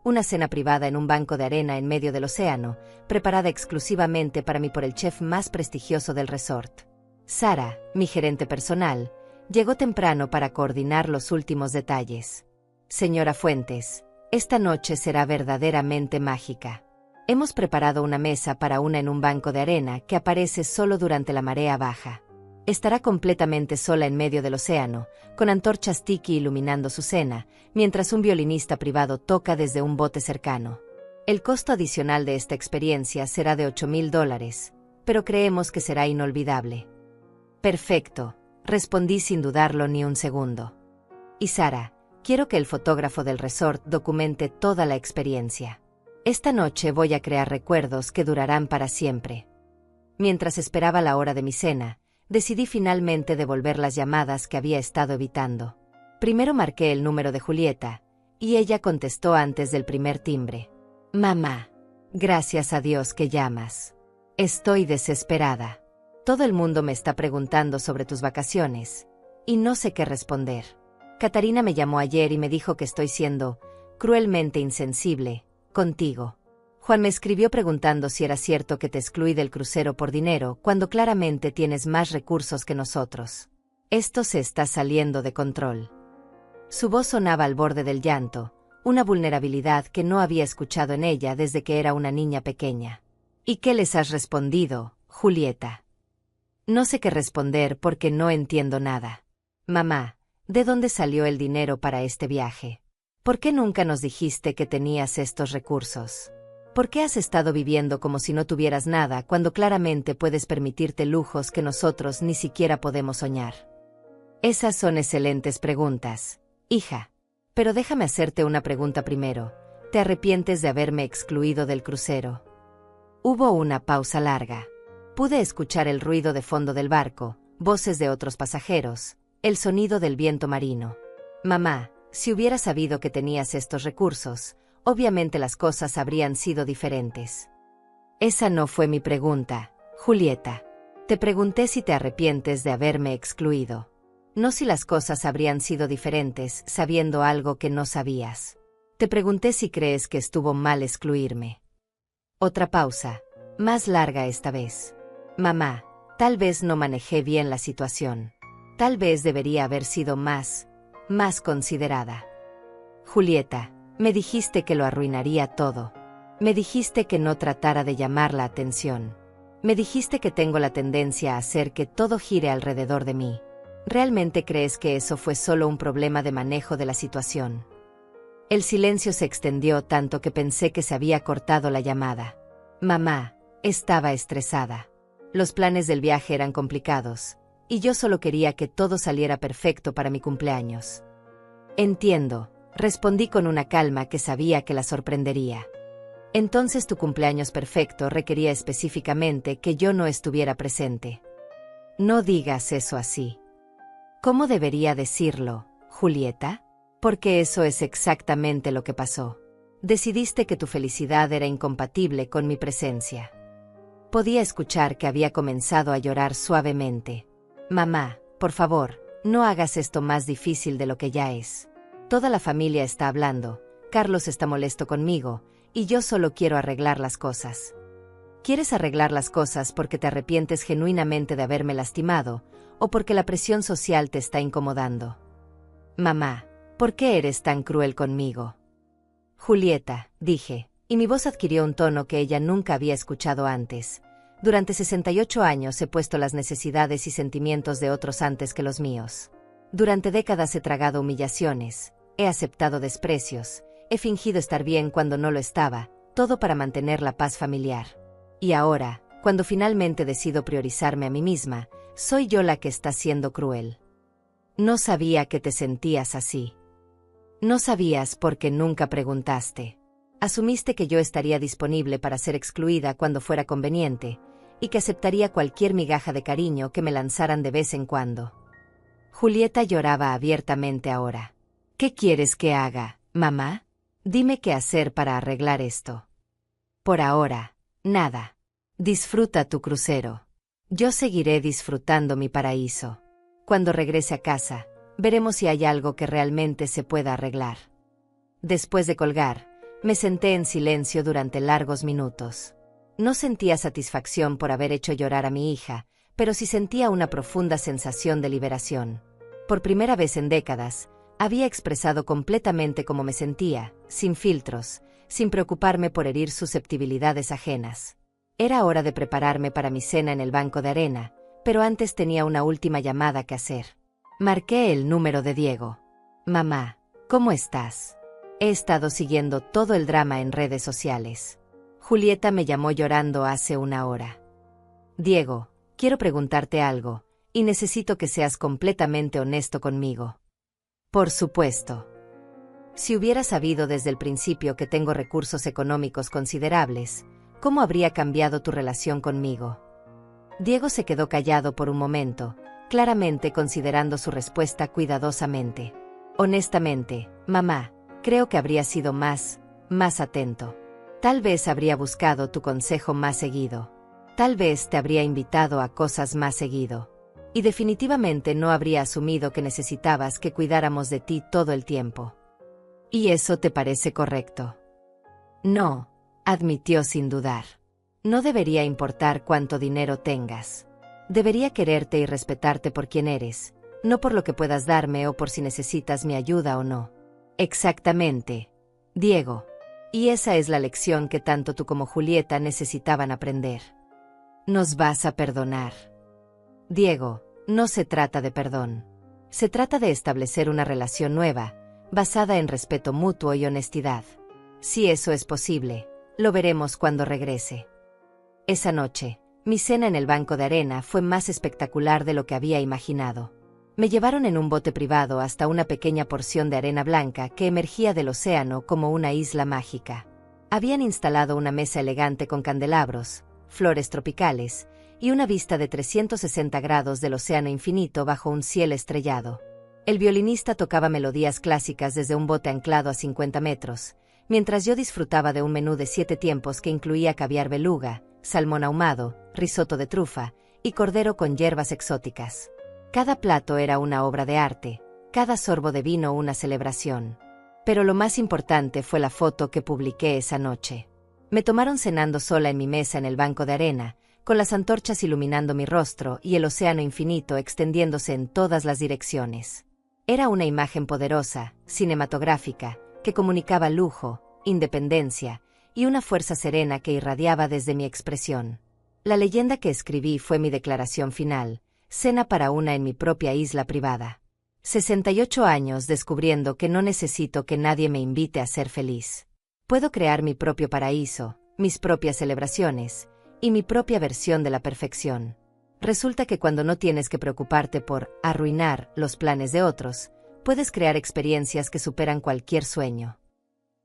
Una cena privada en un banco de arena en medio del océano, preparada exclusivamente para mí por el chef más prestigioso del resort. Sara, mi gerente personal, llegó temprano para coordinar los últimos detalles. Señora Fuentes, esta noche será verdaderamente mágica. Hemos preparado una mesa para una en un banco de arena que aparece solo durante la marea baja. Estará completamente sola en medio del océano, con antorchas tiki iluminando su cena, mientras un violinista privado toca desde un bote cercano. El costo adicional de esta experiencia será de $8,000, pero creemos que será inolvidable. Perfecto, respondí sin dudarlo ni un segundo. Y Sara, quiero que el fotógrafo del resort documente toda la experiencia. Esta noche voy a crear recuerdos que durarán para siempre. Mientras esperaba la hora de mi cena, decidí finalmente devolver las llamadas que había estado evitando. Primero marqué el número de Julieta, y ella contestó antes del primer timbre. Mamá, gracias a Dios que llamas. Estoy desesperada. Todo el mundo me está preguntando sobre tus vacaciones, y no sé qué responder. Catarina me llamó ayer y me dijo que estoy siendo cruelmente insensible contigo. Juan me escribió preguntando si era cierto que te excluí del crucero por dinero cuando claramente tienes más recursos que nosotros. Esto se está saliendo de control. Su voz sonaba al borde del llanto, una vulnerabilidad que no había escuchado en ella desde que era una niña pequeña. ¿Y qué les has respondido, Julieta? No sé qué responder porque no entiendo nada. Mamá, ¿de dónde salió el dinero para este viaje? ¿Por qué nunca nos dijiste que tenías estos recursos? ¿Por qué has estado viviendo como si no tuvieras nada cuando claramente puedes permitirte lujos que nosotros ni siquiera podemos soñar? Esas son excelentes preguntas, hija. Pero déjame hacerte una pregunta primero. ¿Te arrepientes de haberme excluido del crucero? Hubo una pausa larga. Pude escuchar el ruido de fondo del barco, voces de otros pasajeros, el sonido del viento marino. Mamá, si hubiera sabido que tenías estos recursos, obviamente las cosas habrían sido diferentes. Esa no fue mi pregunta, Julieta. Te pregunté si te arrepientes de haberme excluido. No si las cosas habrían sido diferentes sabiendo algo que no sabías. Te pregunté si crees que estuvo mal excluirme. Otra pausa, más larga esta vez. Mamá, tal vez no manejé bien la situación. Tal vez debería haber sido más considerada. Julieta, me dijiste que lo arruinaría todo. Me dijiste que no tratara de llamar la atención. Me dijiste que tengo la tendencia a hacer que todo gire alrededor de mí. ¿Realmente crees que eso fue solo un problema de manejo de la situación? El silencio se extendió tanto que pensé que se había cortado la llamada. Mamá, estaba estresada. Los planes del viaje eran complicados, y yo solo quería que todo saliera perfecto para mi cumpleaños. Entiendo, respondí con una calma que sabía que la sorprendería. Entonces tu cumpleaños perfecto requería específicamente que yo no estuviera presente. No digas eso así. ¿Cómo debería decirlo, Julieta? Porque eso es exactamente lo que pasó. Decidiste que tu felicidad era incompatible con mi presencia. Podía escuchar que había comenzado a llorar suavemente. Mamá, por favor, no hagas esto más difícil de lo que ya es. Toda la familia está hablando, Carlos está molesto conmigo, y yo solo quiero arreglar las cosas. ¿Quieres arreglar las cosas porque te arrepientes genuinamente de haberme lastimado, o porque la presión social te está incomodando? Mamá, ¿por qué eres tan cruel conmigo? Julieta, dije, y mi voz adquirió un tono que ella nunca había escuchado antes. Durante 68 años he puesto las necesidades y sentimientos de otros antes que los míos. Durante décadas he tragado humillaciones, he aceptado desprecios, he fingido estar bien cuando no lo estaba, todo para mantener la paz familiar. Y ahora, cuando finalmente decido priorizarme a mí misma, soy yo la que está siendo cruel. No sabía que te sentías así. No sabías porque nunca preguntaste. Asumiste que yo estaría disponible para ser excluida cuando fuera conveniente, y que aceptaría cualquier migaja de cariño que me lanzaran de vez en cuando. Julieta lloraba abiertamente ahora. ¿Qué quieres que haga, mamá? Dime qué hacer para arreglar esto. Por ahora, nada. Disfruta tu crucero. Yo seguiré disfrutando mi paraíso. Cuando regrese a casa, veremos si hay algo que realmente se pueda arreglar. Después de colgar, me senté en silencio durante largos minutos. No sentía satisfacción por haber hecho llorar a mi hija, pero sí sentía una profunda sensación de liberación. Por primera vez en décadas, había expresado completamente cómo me sentía, sin filtros, sin preocuparme por herir susceptibilidades ajenas. Era hora de prepararme para mi cena en el banco de arena, pero antes tenía una última llamada que hacer. Marqué el número de Diego. Mamá, ¿cómo estás? He estado siguiendo todo el drama en redes sociales. Julieta me llamó llorando hace una hora. Diego, quiero preguntarte algo, y necesito que seas completamente honesto conmigo. Por supuesto. Si hubiera sabido desde el principio que tengo recursos económicos considerables, ¿cómo habría cambiado tu relación conmigo? Diego se quedó callado por un momento, claramente considerando su respuesta cuidadosamente. Honestamente, mamá, creo que habría sido más atento. Tal vez habría buscado tu consejo más seguido. Tal vez te habría invitado a cosas más seguido. Y definitivamente no habría asumido que necesitabas que cuidáramos de ti todo el tiempo. ¿Y eso te parece correcto? No, admitió sin dudar. No debería importar cuánto dinero tengas. Debería quererte y respetarte por quien eres, no por lo que puedas darme o por si necesitas mi ayuda o no. Exactamente, Diego. Y esa es la lección que tanto tú como Julieta necesitaban aprender. Nos vas a perdonar. Diego, no se trata de perdón. Se trata de establecer una relación nueva, basada en respeto mutuo y honestidad. Si eso es posible, lo veremos cuando regrese. Esa noche, mi cena en el banco de arena fue más espectacular de lo que había imaginado. Me llevaron en un bote privado hasta una pequeña porción de arena blanca que emergía del océano como una isla mágica. Habían instalado una mesa elegante con candelabros, flores tropicales, y una vista de 360 grados del océano infinito bajo un cielo estrellado. El violinista tocaba melodías clásicas desde un bote anclado a 50 metros, mientras yo disfrutaba de un menú de 7 tiempos que incluía caviar beluga, salmón ahumado, risotto de trufa y cordero con hierbas exóticas. Cada plato era una obra de arte, cada sorbo de vino una celebración. Pero lo más importante fue la foto que publiqué esa noche. Me tomaron cenando sola en mi mesa en el banco de arena, con las antorchas iluminando mi rostro y el océano infinito extendiéndose en todas las direcciones. Era una imagen poderosa, cinematográfica, que comunicaba lujo, independencia y una fuerza serena que irradiaba desde mi expresión. La leyenda que escribí fue mi declaración final: cena para una en mi propia isla privada. 68 años descubriendo que no necesito que nadie me invite a ser feliz. Puedo crear mi propio paraíso, mis propias celebraciones, y mi propia versión de la perfección. Resulta que cuando no tienes que preocuparte por arruinar los planes de otros, puedes crear experiencias que superan cualquier sueño.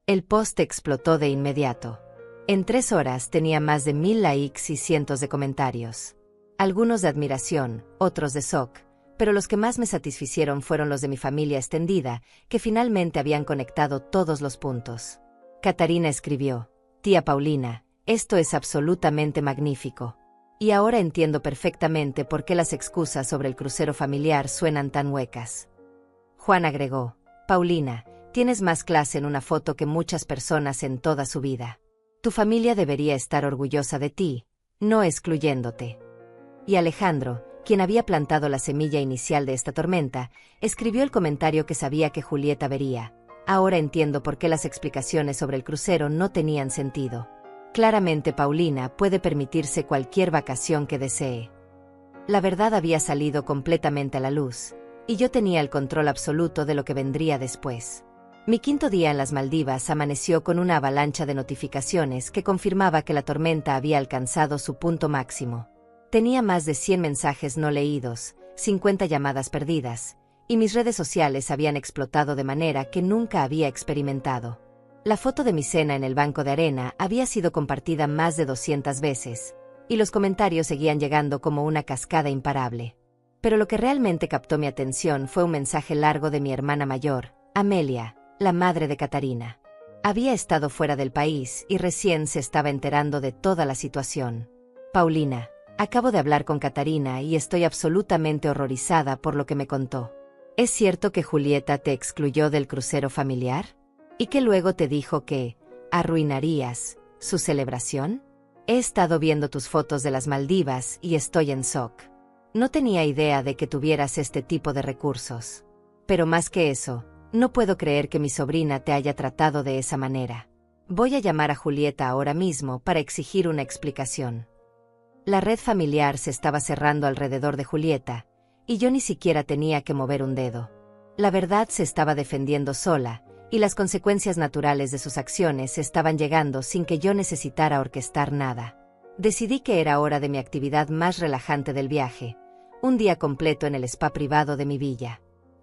El post explotó de inmediato. En 3 horas tenía más de 1000 likes y cientos de comentarios. Algunos de admiración, otros de shock, pero los que más me satisficieron fueron los de mi familia extendida, que finalmente habían conectado todos los puntos. Catarina escribió: «Tía Paulina, esto es absolutamente magnífico. Y ahora entiendo perfectamente por qué las excusas sobre el crucero familiar suenan tan huecas». Juan agregó: «Paulina, tienes más clase en una foto que muchas personas en toda su vida. Tu familia debería estar orgullosa de ti, no excluyéndote». Y Alejandro, quien había plantado la semilla inicial de esta tormenta, escribió el comentario que sabía que Julieta vería: «Ahora entiendo por qué las explicaciones sobre el crucero no tenían sentido. Claramente Paulina puede permitirse cualquier vacación que desee». La verdad había salido completamente a la luz, y yo tenía el control absoluto de lo que vendría después. Mi quinto día en las Maldivas amaneció con una avalancha de notificaciones que confirmaba que la tormenta había alcanzado su punto máximo. Tenía más de 100 mensajes no leídos, 50 llamadas perdidas, y mis redes sociales habían explotado de manera que nunca había experimentado. La foto de mi cena en el banco de arena había sido compartida más de 200 veces, y los comentarios seguían llegando como una cascada imparable. Pero lo que realmente captó mi atención fue un mensaje largo de mi hermana mayor, Amelia, la madre de Catarina. Había estado fuera del país y recién se estaba enterando de toda la situación. Paulina, acabo de hablar con Catarina y estoy absolutamente horrorizada por lo que me contó. ¿Es cierto que Julieta te excluyó del crucero familiar? ¿Y que luego te dijo que arruinarías su celebración? He estado viendo tus fotos de las Maldivas y estoy en shock. No tenía idea de que tuvieras este tipo de recursos. Pero más que eso, no puedo creer que mi sobrina te haya tratado de esa manera. Voy a llamar a Julieta ahora mismo para exigir una explicación. La red familiar se estaba cerrando alrededor de Julieta, y yo ni siquiera tenía que mover un dedo. La verdad se estaba defendiendo sola, y las consecuencias naturales de sus acciones estaban llegando sin que yo necesitara orquestar nada. Decidí que era hora de mi actividad más relajante del viaje, un día completo en el spa privado de mi villa.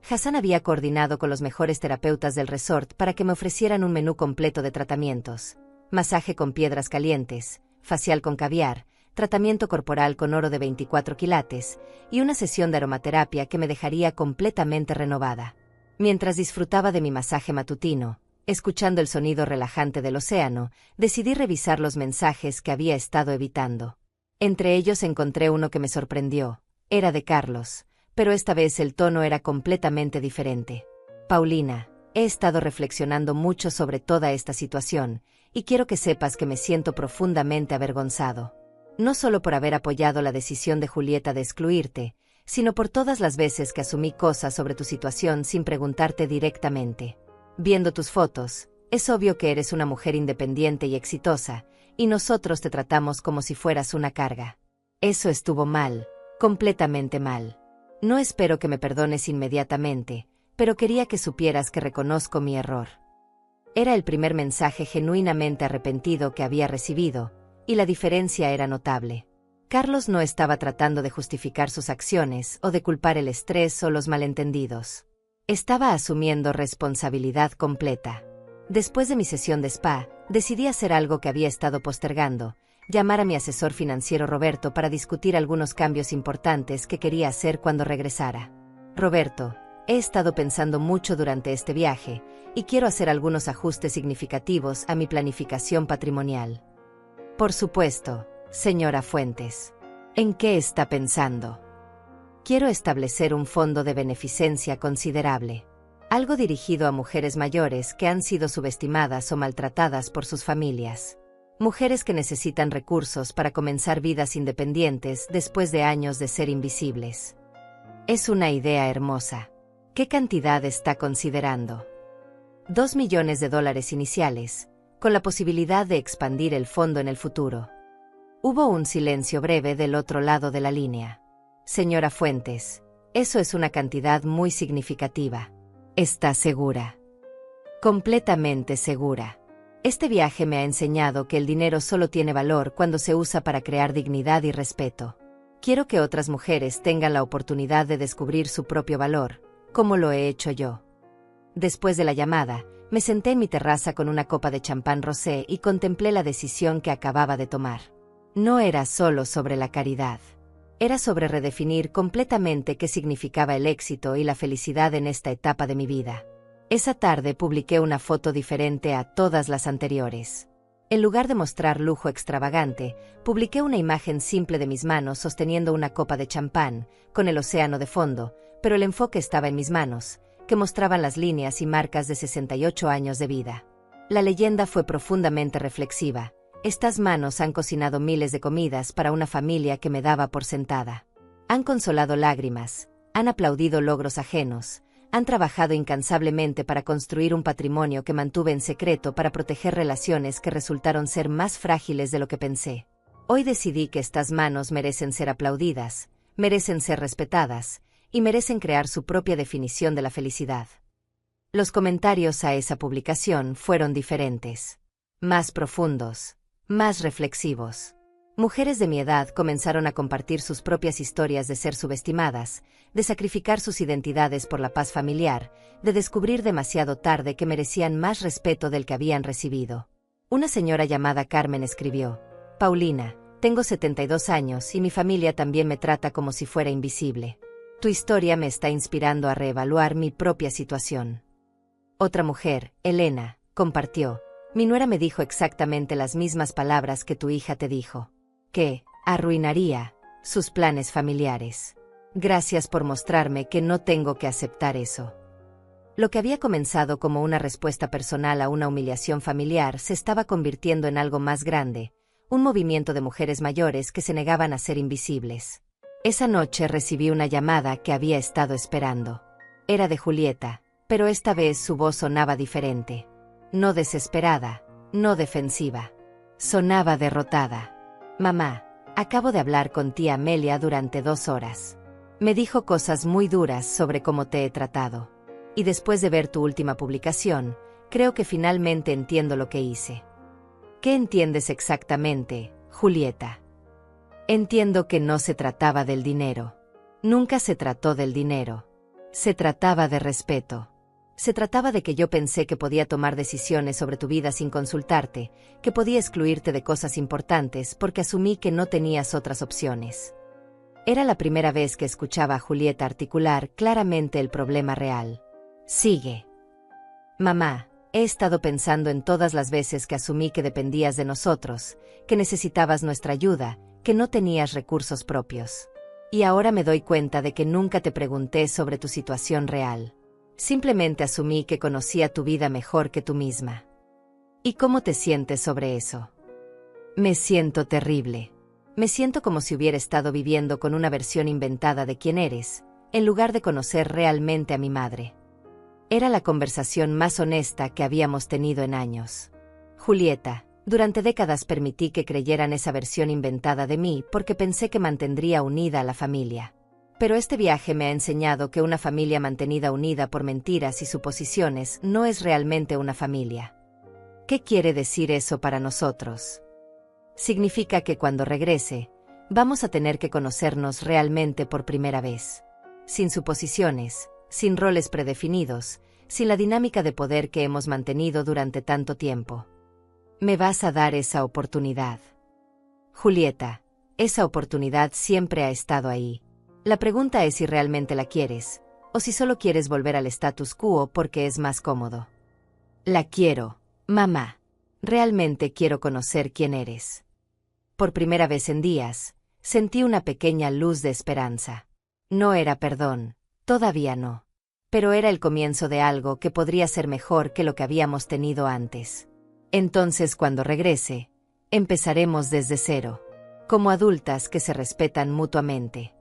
Hassan había coordinado con los mejores terapeutas del resort para que me ofrecieran un menú completo de tratamientos: masaje con piedras calientes, facial con caviar, tratamiento corporal con oro de 24 quilates y una sesión de aromaterapia que me dejaría completamente renovada. Mientras disfrutaba de mi masaje matutino, escuchando el sonido relajante del océano, decidí revisar los mensajes que había estado evitando. Entre ellos encontré uno que me sorprendió. Era de Carlos, pero esta vez el tono era completamente diferente. Paulina, he estado reflexionando mucho sobre toda esta situación, y quiero que sepas que me siento profundamente avergonzado. No solo por haber apoyado la decisión de Julieta de excluirte, sino por todas las veces que asumí cosas sobre tu situación sin preguntarte directamente. Viendo tus fotos, es obvio que eres una mujer independiente y exitosa, y nosotros te tratamos como si fueras una carga. Eso estuvo mal, completamente mal. No espero que me perdones inmediatamente, pero quería que supieras que reconozco mi error. Era el primer mensaje genuinamente arrepentido que había recibido, y la diferencia era notable. Carlos no estaba tratando de justificar sus acciones o de culpar el estrés o los malentendidos. Estaba asumiendo responsabilidad completa. Después de mi sesión de spa, decidí hacer algo que había estado postergando: llamar a mi asesor financiero Roberto para discutir algunos cambios importantes que quería hacer cuando regresara. Roberto, he estado pensando mucho durante este viaje, y quiero hacer algunos ajustes significativos a mi planificación patrimonial. Por supuesto, señora Fuentes. ¿En qué está pensando? Quiero establecer un fondo de beneficencia considerable. Algo dirigido a mujeres mayores que han sido subestimadas o maltratadas por sus familias. Mujeres que necesitan recursos para comenzar vidas independientes después de años de ser invisibles. Es una idea hermosa. ¿Qué cantidad está considerando? $2 millones iniciales, con la posibilidad de expandir el fondo en el futuro. Hubo un silencio breve del otro lado de la línea. Señora Fuentes, eso es una cantidad muy significativa. ¿Está segura? Completamente segura. Este viaje me ha enseñado que el dinero solo tiene valor cuando se usa para crear dignidad y respeto. Quiero que otras mujeres tengan la oportunidad de descubrir su propio valor, como lo he hecho yo. Después de la llamada, me senté en mi terraza con una copa de champán rosé y contemplé la decisión que acababa de tomar. No era solo sobre la caridad. Era sobre redefinir completamente qué significaba el éxito y la felicidad en esta etapa de mi vida. Esa tarde publiqué una foto diferente a todas las anteriores. En lugar de mostrar lujo extravagante, publiqué una imagen simple de mis manos sosteniendo una copa de champán, con el océano de fondo, pero el enfoque estaba en mis manos, que mostraban las líneas y marcas de 68 años de vida. La leyenda fue profundamente reflexiva. Estas manos han cocinado miles de comidas para una familia que me daba por sentada. Han consolado lágrimas, han aplaudido logros ajenos, han trabajado incansablemente para construir un patrimonio que mantuve en secreto para proteger relaciones que resultaron ser más frágiles de lo que pensé. Hoy decidí que estas manos merecen ser aplaudidas, merecen ser respetadas, y merecen crear su propia definición de la felicidad. Los comentarios a esa publicación fueron diferentes. Más profundos, más reflexivos. Mujeres de mi edad comenzaron a compartir sus propias historias de ser subestimadas, de sacrificar sus identidades por la paz familiar, de descubrir demasiado tarde que merecían más respeto del que habían recibido. Una señora llamada Carmen escribió: Paulina, tengo 72 años y mi familia también me trata como si fuera invisible. Tu historia me está inspirando a reevaluar mi propia situación. Otra mujer, Elena, compartió: mi nuera me dijo exactamente las mismas palabras que tu hija te dijo. Que arruinaría sus planes familiares. Gracias por mostrarme que no tengo que aceptar eso. Lo que había comenzado como una respuesta personal a una humillación familiar se estaba convirtiendo en algo más grande, un movimiento de mujeres mayores que se negaban a ser invisibles. Esa noche recibí una llamada que había estado esperando. Era de Julieta, pero esta vez su voz sonaba diferente. No desesperada, no defensiva. Sonaba derrotada. Mamá, acabo de hablar con tía Amelia durante 2 horas. Me dijo cosas muy duras sobre cómo te he tratado. Y después de ver tu última publicación, creo que finalmente entiendo lo que hice. ¿Qué entiendes exactamente, Julieta? Entiendo que no se trataba del dinero. Nunca se trató del dinero. Se trataba de respeto. Se trataba de que yo pensé que podía tomar decisiones sobre tu vida sin consultarte, que podía excluirte de cosas importantes porque asumí que no tenías otras opciones. Era la primera vez que escuchaba a Julieta articular claramente el problema real. Sigue. Mamá, he estado pensando en todas las veces que asumí que dependías de nosotros, que necesitabas nuestra ayuda, que no tenías recursos propios. Y ahora me doy cuenta de que nunca te pregunté sobre tu situación real. Simplemente asumí que conocía tu vida mejor que tú misma. ¿Y cómo te sientes sobre eso? Me siento terrible. Me siento como si hubiera estado viviendo con una versión inventada de quién eres, en lugar de conocer realmente a mi madre. Era la conversación más honesta que habíamos tenido en años. Julieta, durante décadas permití que creyeran esa versión inventada de mí porque pensé que mantendría unida a la familia. Pero este viaje me ha enseñado que una familia mantenida unida por mentiras y suposiciones no es realmente una familia. ¿Qué quiere decir eso para nosotros? Significa que cuando regrese, vamos a tener que conocernos realmente por primera vez. Sin suposiciones, sin roles predefinidos, sin la dinámica de poder que hemos mantenido durante tanto tiempo. ¿Me vas a dar esa oportunidad? Julieta, esa oportunidad siempre ha estado ahí. La pregunta es si realmente la quieres, o si solo quieres volver al status quo porque es más cómodo. La quiero, mamá. Realmente quiero conocer quién eres. Por primera vez en días, sentí una pequeña luz de esperanza. No era perdón, todavía no. Pero era el comienzo de algo que podría ser mejor que lo que habíamos tenido antes. Entonces, cuando regrese, empezaremos desde cero, como adultas que se respetan mutuamente.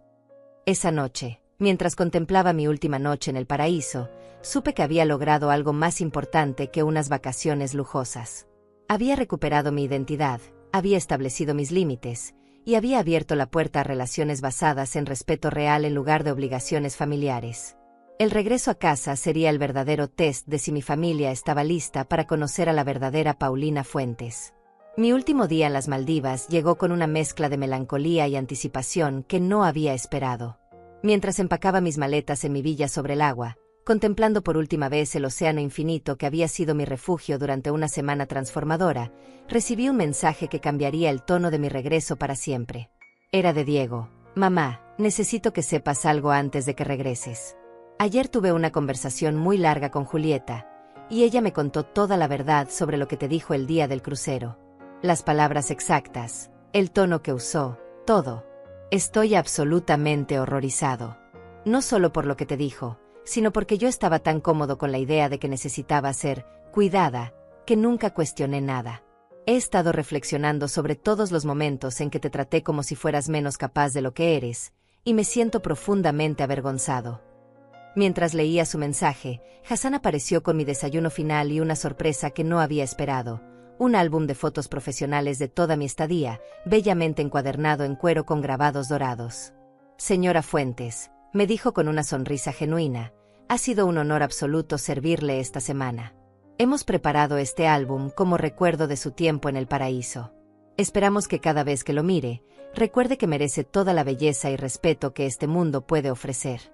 Esa noche, mientras contemplaba mi última noche en el paraíso, supe que había logrado algo más importante que unas vacaciones lujosas. Había recuperado mi identidad, había establecido mis límites, y había abierto la puerta a relaciones basadas en respeto real en lugar de obligaciones familiares. El regreso a casa sería el verdadero test de si mi familia estaba lista para conocer a la verdadera Paulina Fuentes. Mi último día en las Maldivas llegó con una mezcla de melancolía y anticipación que no había esperado. Mientras empacaba mis maletas en mi villa sobre el agua, contemplando por última vez el océano infinito que había sido mi refugio durante una semana transformadora, recibí un mensaje que cambiaría el tono de mi regreso para siempre. Era de Diego. Mamá, necesito que sepas algo antes de que regreses. Ayer tuve una conversación muy larga con Julieta, y ella me contó toda la verdad sobre lo que te dijo el día del crucero. Las palabras exactas, el tono que usó, todo. Estoy absolutamente horrorizado. No solo por lo que te dijo, sino porque yo estaba tan cómodo con la idea de que necesitaba ser cuidada, que nunca cuestioné nada. He estado reflexionando sobre todos los momentos en que te traté como si fueras menos capaz de lo que eres, y me siento profundamente avergonzado. Mientras leía su mensaje, Hassan apareció con mi desayuno final y una sorpresa que no había esperado. Un álbum de fotos profesionales de toda mi estadía, bellamente encuadernado en cuero con grabados dorados. Señora Fuentes, me dijo con una sonrisa genuina, Ha sido un honor absoluto servirle esta semana. Hemos preparado este álbum como recuerdo de su tiempo en el paraíso. Esperamos que cada vez que lo mire, recuerde que merece toda la belleza y respeto que este mundo puede ofrecer.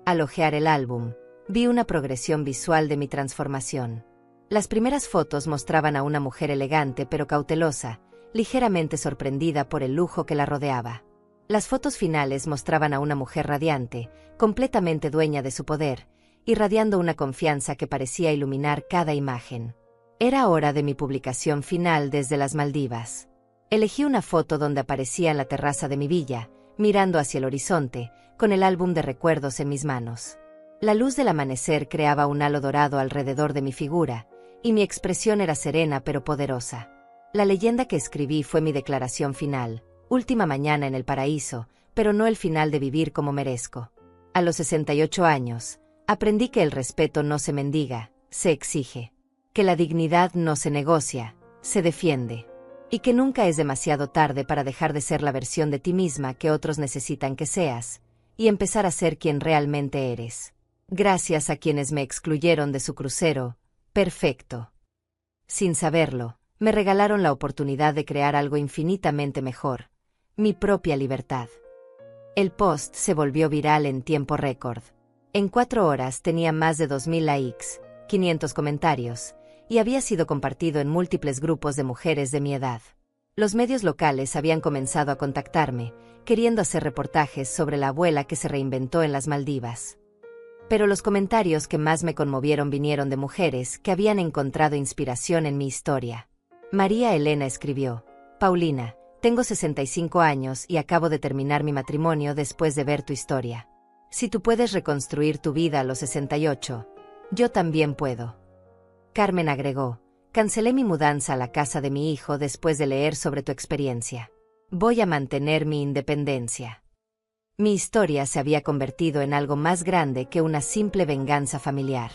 Al hojear el álbum, vi una progresión visual de mi transformación. Las primeras fotos mostraban a una mujer elegante pero cautelosa, ligeramente sorprendida por el lujo que la rodeaba. Las fotos finales mostraban a una mujer radiante, completamente dueña de su poder, irradiando una confianza que parecía iluminar cada imagen. Era hora de mi publicación final desde las Maldivas. Elegí una foto donde aparecía en la terraza de mi villa, mirando hacia el horizonte, con el álbum de recuerdos en mis manos. La luz del amanecer creaba un halo dorado alrededor de mi figura, y mi expresión era serena pero poderosa. La leyenda que escribí fue mi declaración final: última mañana en el paraíso, pero no el final de vivir como merezco. A los 68 años, aprendí que el respeto no se mendiga, se exige. Que la dignidad no se negocia, se defiende. Y que nunca es demasiado tarde para dejar de ser la versión de ti misma que otros necesitan que seas, y empezar a ser quien realmente eres. Gracias a quienes me excluyeron de su crucero perfecto. Sin saberlo, me regalaron la oportunidad de crear algo infinitamente mejor: mi propia libertad. El post se volvió viral en tiempo récord. En 4 horas tenía más de 2000 likes, 500 comentarios, y había sido compartido en múltiples grupos de mujeres de mi edad. Los medios locales habían comenzado a contactarme, queriendo hacer reportajes sobre la abuela que se reinventó en las Maldivas. Pero los comentarios que más me conmovieron vinieron de mujeres que habían encontrado inspiración en mi historia. María Elena escribió: Paulina, tengo 65 años y acabo de terminar mi matrimonio después de ver tu historia. Si tú puedes reconstruir tu vida a los 68, yo también puedo. Carmen agregó: cancelé mi mudanza a la casa de mi hijo después de leer sobre tu experiencia. Voy a mantener mi independencia. Mi historia se había convertido en algo más grande que una simple venganza familiar.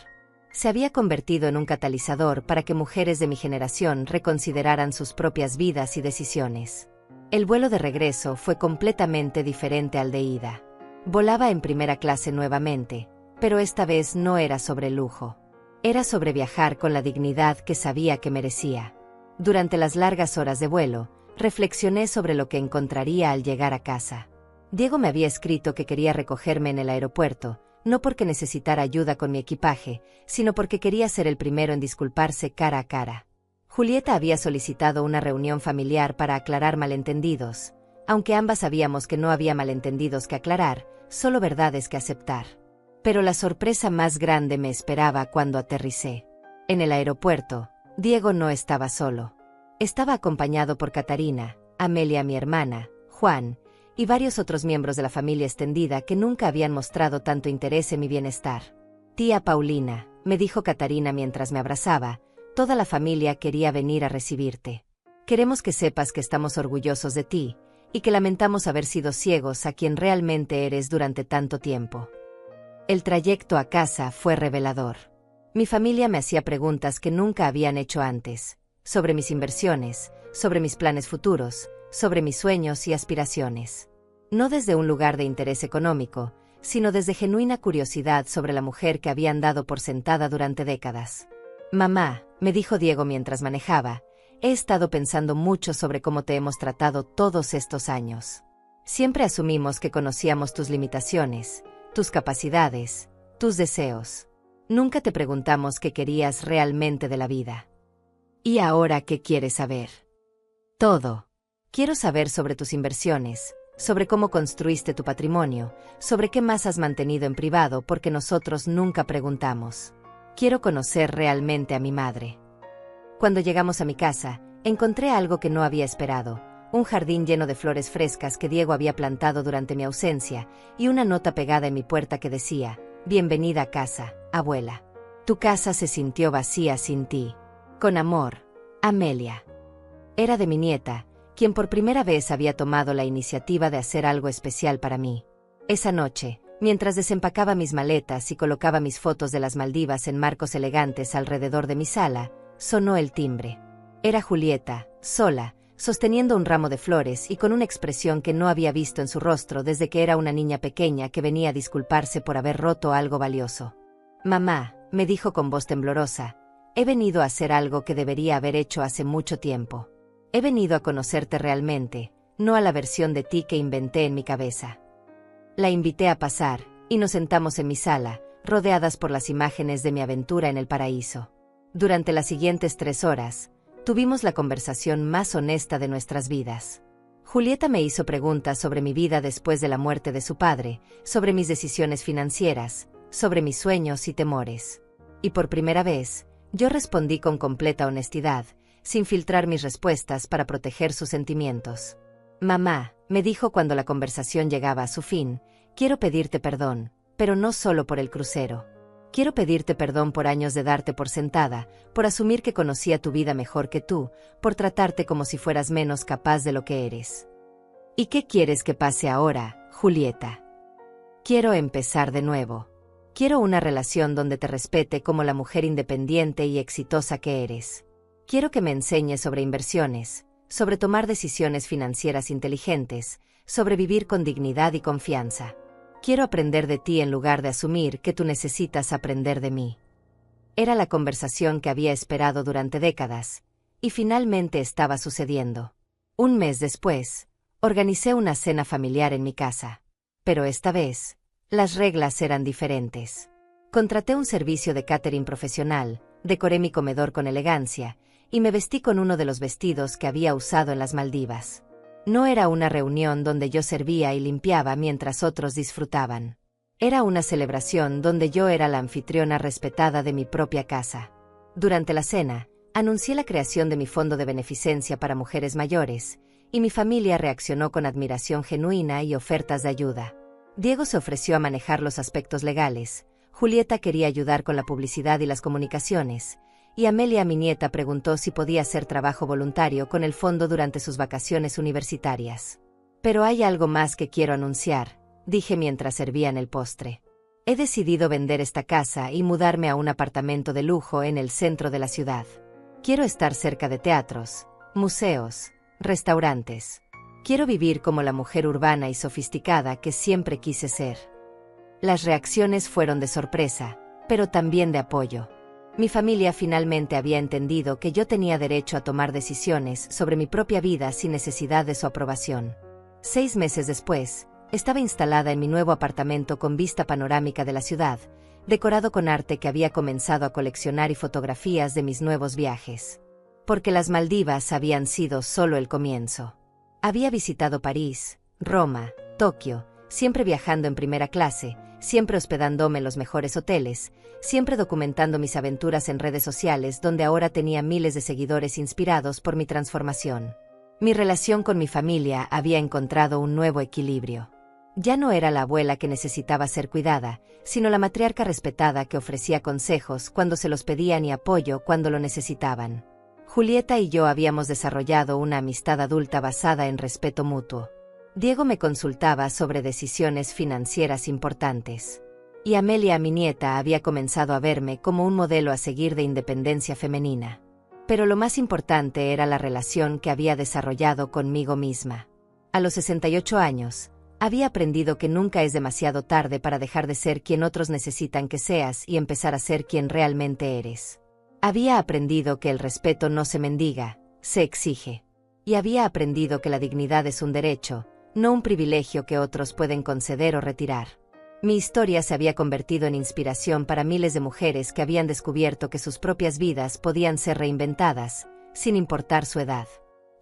Se había convertido en un catalizador para que mujeres de mi generación reconsideraran sus propias vidas y decisiones. El vuelo de regreso fue completamente diferente al de ida. Volaba en primera clase nuevamente, pero esta vez no era sobre lujo. Era sobre viajar con la dignidad que sabía que merecía. Durante las largas horas de vuelo, reflexioné sobre lo que encontraría al llegar a casa. Diego me había escrito que quería recogerme en el aeropuerto, no porque necesitara ayuda con mi equipaje, sino porque quería ser el primero en disculparse cara a cara. Julieta había solicitado una reunión familiar para aclarar malentendidos, aunque ambas sabíamos que no había malentendidos que aclarar, solo verdades que aceptar. Pero la sorpresa más grande me esperaba cuando aterricé. En el aeropuerto, Diego no estaba solo. Estaba acompañado por Catarina, Amelia mi hermana, Juan, y varios otros miembros de la familia extendida que nunca habían mostrado tanto interés en mi bienestar. Tía Paulina, me dijo Catarina mientras me abrazaba, toda la familia quería venir a recibirte. Queremos que sepas que estamos orgullosos de ti, y que lamentamos haber sido ciegos a quien realmente eres durante tanto tiempo. El trayecto a casa fue revelador. Mi familia me hacía preguntas que nunca habían hecho antes, sobre mis inversiones, sobre mis planes futuros, sobre mis sueños y aspiraciones. No desde un lugar de interés económico, sino desde genuina curiosidad sobre la mujer que habían dado por sentada durante décadas. Mamá, me dijo Diego mientras manejaba, he estado pensando mucho sobre cómo te hemos tratado todos estos años. Siempre asumimos que conocíamos tus limitaciones, tus capacidades, tus deseos. Nunca te preguntamos qué querías realmente de la vida. ¿Y ahora qué quieres saber? Todo. Quiero saber sobre tus inversiones, sobre cómo construiste tu patrimonio, sobre qué más has mantenido en privado porque nosotros nunca preguntamos. Quiero conocer realmente a mi madre. Cuando llegamos a mi casa, encontré algo que no había esperado: un jardín lleno de flores frescas que Diego había plantado durante mi ausencia, y una nota pegada en mi puerta que decía: bienvenida a casa, abuela. Tu casa se sintió vacía sin ti. Con amor, Amelia. Era de mi nieta, quien por primera vez había tomado la iniciativa de hacer algo especial para mí. Esa noche, mientras desempacaba mis maletas y colocaba mis fotos de las Maldivas en marcos elegantes alrededor de mi sala, sonó el timbre. Era Julieta, sola, sosteniendo un ramo de flores y con una expresión que no había visto en su rostro desde que era una niña pequeña que venía a disculparse por haber roto algo valioso. Mamá, me dijo con voz temblorosa, he venido a hacer algo que debería haber hecho hace mucho tiempo. He venido a conocerte realmente, no a la versión de ti que inventé en mi cabeza. La invité a pasar, y nos sentamos en mi sala, rodeadas por las imágenes de mi aventura en el paraíso. Durante las siguientes 3 horas, tuvimos la conversación más honesta de nuestras vidas. Julieta me hizo preguntas sobre mi vida después de la muerte de su padre, sobre mis decisiones financieras, sobre mis sueños y temores. Y por primera vez, yo respondí con completa honestidad, sin filtrar mis respuestas para proteger sus sentimientos. Mamá, me dijo cuando la conversación llegaba a su fin, quiero pedirte perdón, pero no solo por el crucero. Quiero pedirte perdón por años de darte por sentada, por asumir que conocía tu vida mejor que tú, por tratarte como si fueras menos capaz de lo que eres. ¿Y qué quieres que pase ahora, Julieta? Quiero empezar de nuevo. Quiero una relación donde te respete como la mujer independiente y exitosa que eres. Quiero que me enseñes sobre inversiones, sobre tomar decisiones financieras inteligentes, sobre vivir con dignidad y confianza. Quiero aprender de ti en lugar de asumir que tú necesitas aprender de mí. Era la conversación que había esperado durante décadas, y finalmente estaba sucediendo. Un mes después, organicé una cena familiar en mi casa. Pero esta vez, las reglas eran diferentes. Contraté un servicio de catering profesional, decoré mi comedor con elegancia, y me vestí con uno de los vestidos que había usado en las Maldivas. No era una reunión donde yo servía y limpiaba mientras otros disfrutaban. Era una celebración donde yo era la anfitriona respetada de mi propia casa. Durante la cena, anuncié la creación de mi fondo de beneficencia para mujeres mayores, y mi familia reaccionó con admiración genuina y ofertas de ayuda. Diego se ofreció a manejar los aspectos legales, Julieta quería ayudar con la publicidad y las comunicaciones, y Amelia, mi nieta, preguntó si podía hacer trabajo voluntario con el fondo durante sus vacaciones universitarias. Pero hay algo más que quiero anunciar, dije mientras servían el postre. He decidido vender esta casa y mudarme a un apartamento de lujo en el centro de la ciudad. Quiero estar cerca de teatros, museos, restaurantes. Quiero vivir como la mujer urbana y sofisticada que siempre quise ser. Las reacciones fueron de sorpresa, pero también de apoyo. Mi familia finalmente había entendido que yo tenía derecho a tomar decisiones sobre mi propia vida sin necesidad de su aprobación. 6 meses después, estaba instalada en mi nuevo apartamento con vista panorámica de la ciudad, decorado con arte que había comenzado a coleccionar y fotografías de mis nuevos viajes. Porque las Maldivas habían sido solo el comienzo. Había visitado París, Roma, Tokio, siempre viajando en primera clase, siempre hospedándome en los mejores hoteles, siempre documentando mis aventuras en redes sociales donde ahora tenía miles de seguidores inspirados por mi transformación. Mi relación con mi familia había encontrado un nuevo equilibrio. Ya no era la abuela que necesitaba ser cuidada, sino la matriarca respetada que ofrecía consejos cuando se los pedían y apoyo cuando lo necesitaban. Julieta y yo habíamos desarrollado una amistad adulta basada en respeto mutuo. Diego me consultaba sobre decisiones financieras importantes. Y Amelia, mi nieta, había comenzado a verme como un modelo a seguir de independencia femenina. Pero lo más importante era la relación que había desarrollado conmigo misma. A los 68 años, había aprendido que nunca es demasiado tarde para dejar de ser quien otros necesitan que seas y empezar a ser quien realmente eres. Había aprendido que el respeto no se mendiga, se exige. Y había aprendido que la dignidad es un derecho, no un privilegio que otros pueden conceder o retirar. Mi historia se había convertido en inspiración para miles de mujeres que habían descubierto que sus propias vidas podían ser reinventadas, sin importar su edad.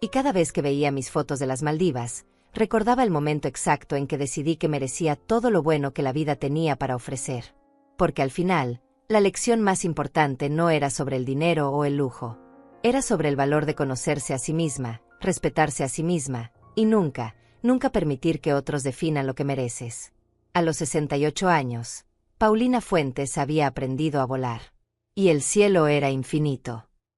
Y cada vez que veía mis fotos de las Maldivas, recordaba el momento exacto en que decidí que merecía todo lo bueno que la vida tenía para ofrecer. Porque al final, la lección más importante no era sobre el dinero o el lujo. Era sobre el valor de conocerse a sí misma, respetarse a sí misma, y nunca permitir que otros definan lo que mereces. A los 68 años, Paulina Fuentes había aprendido a volar. Y el cielo era infinito.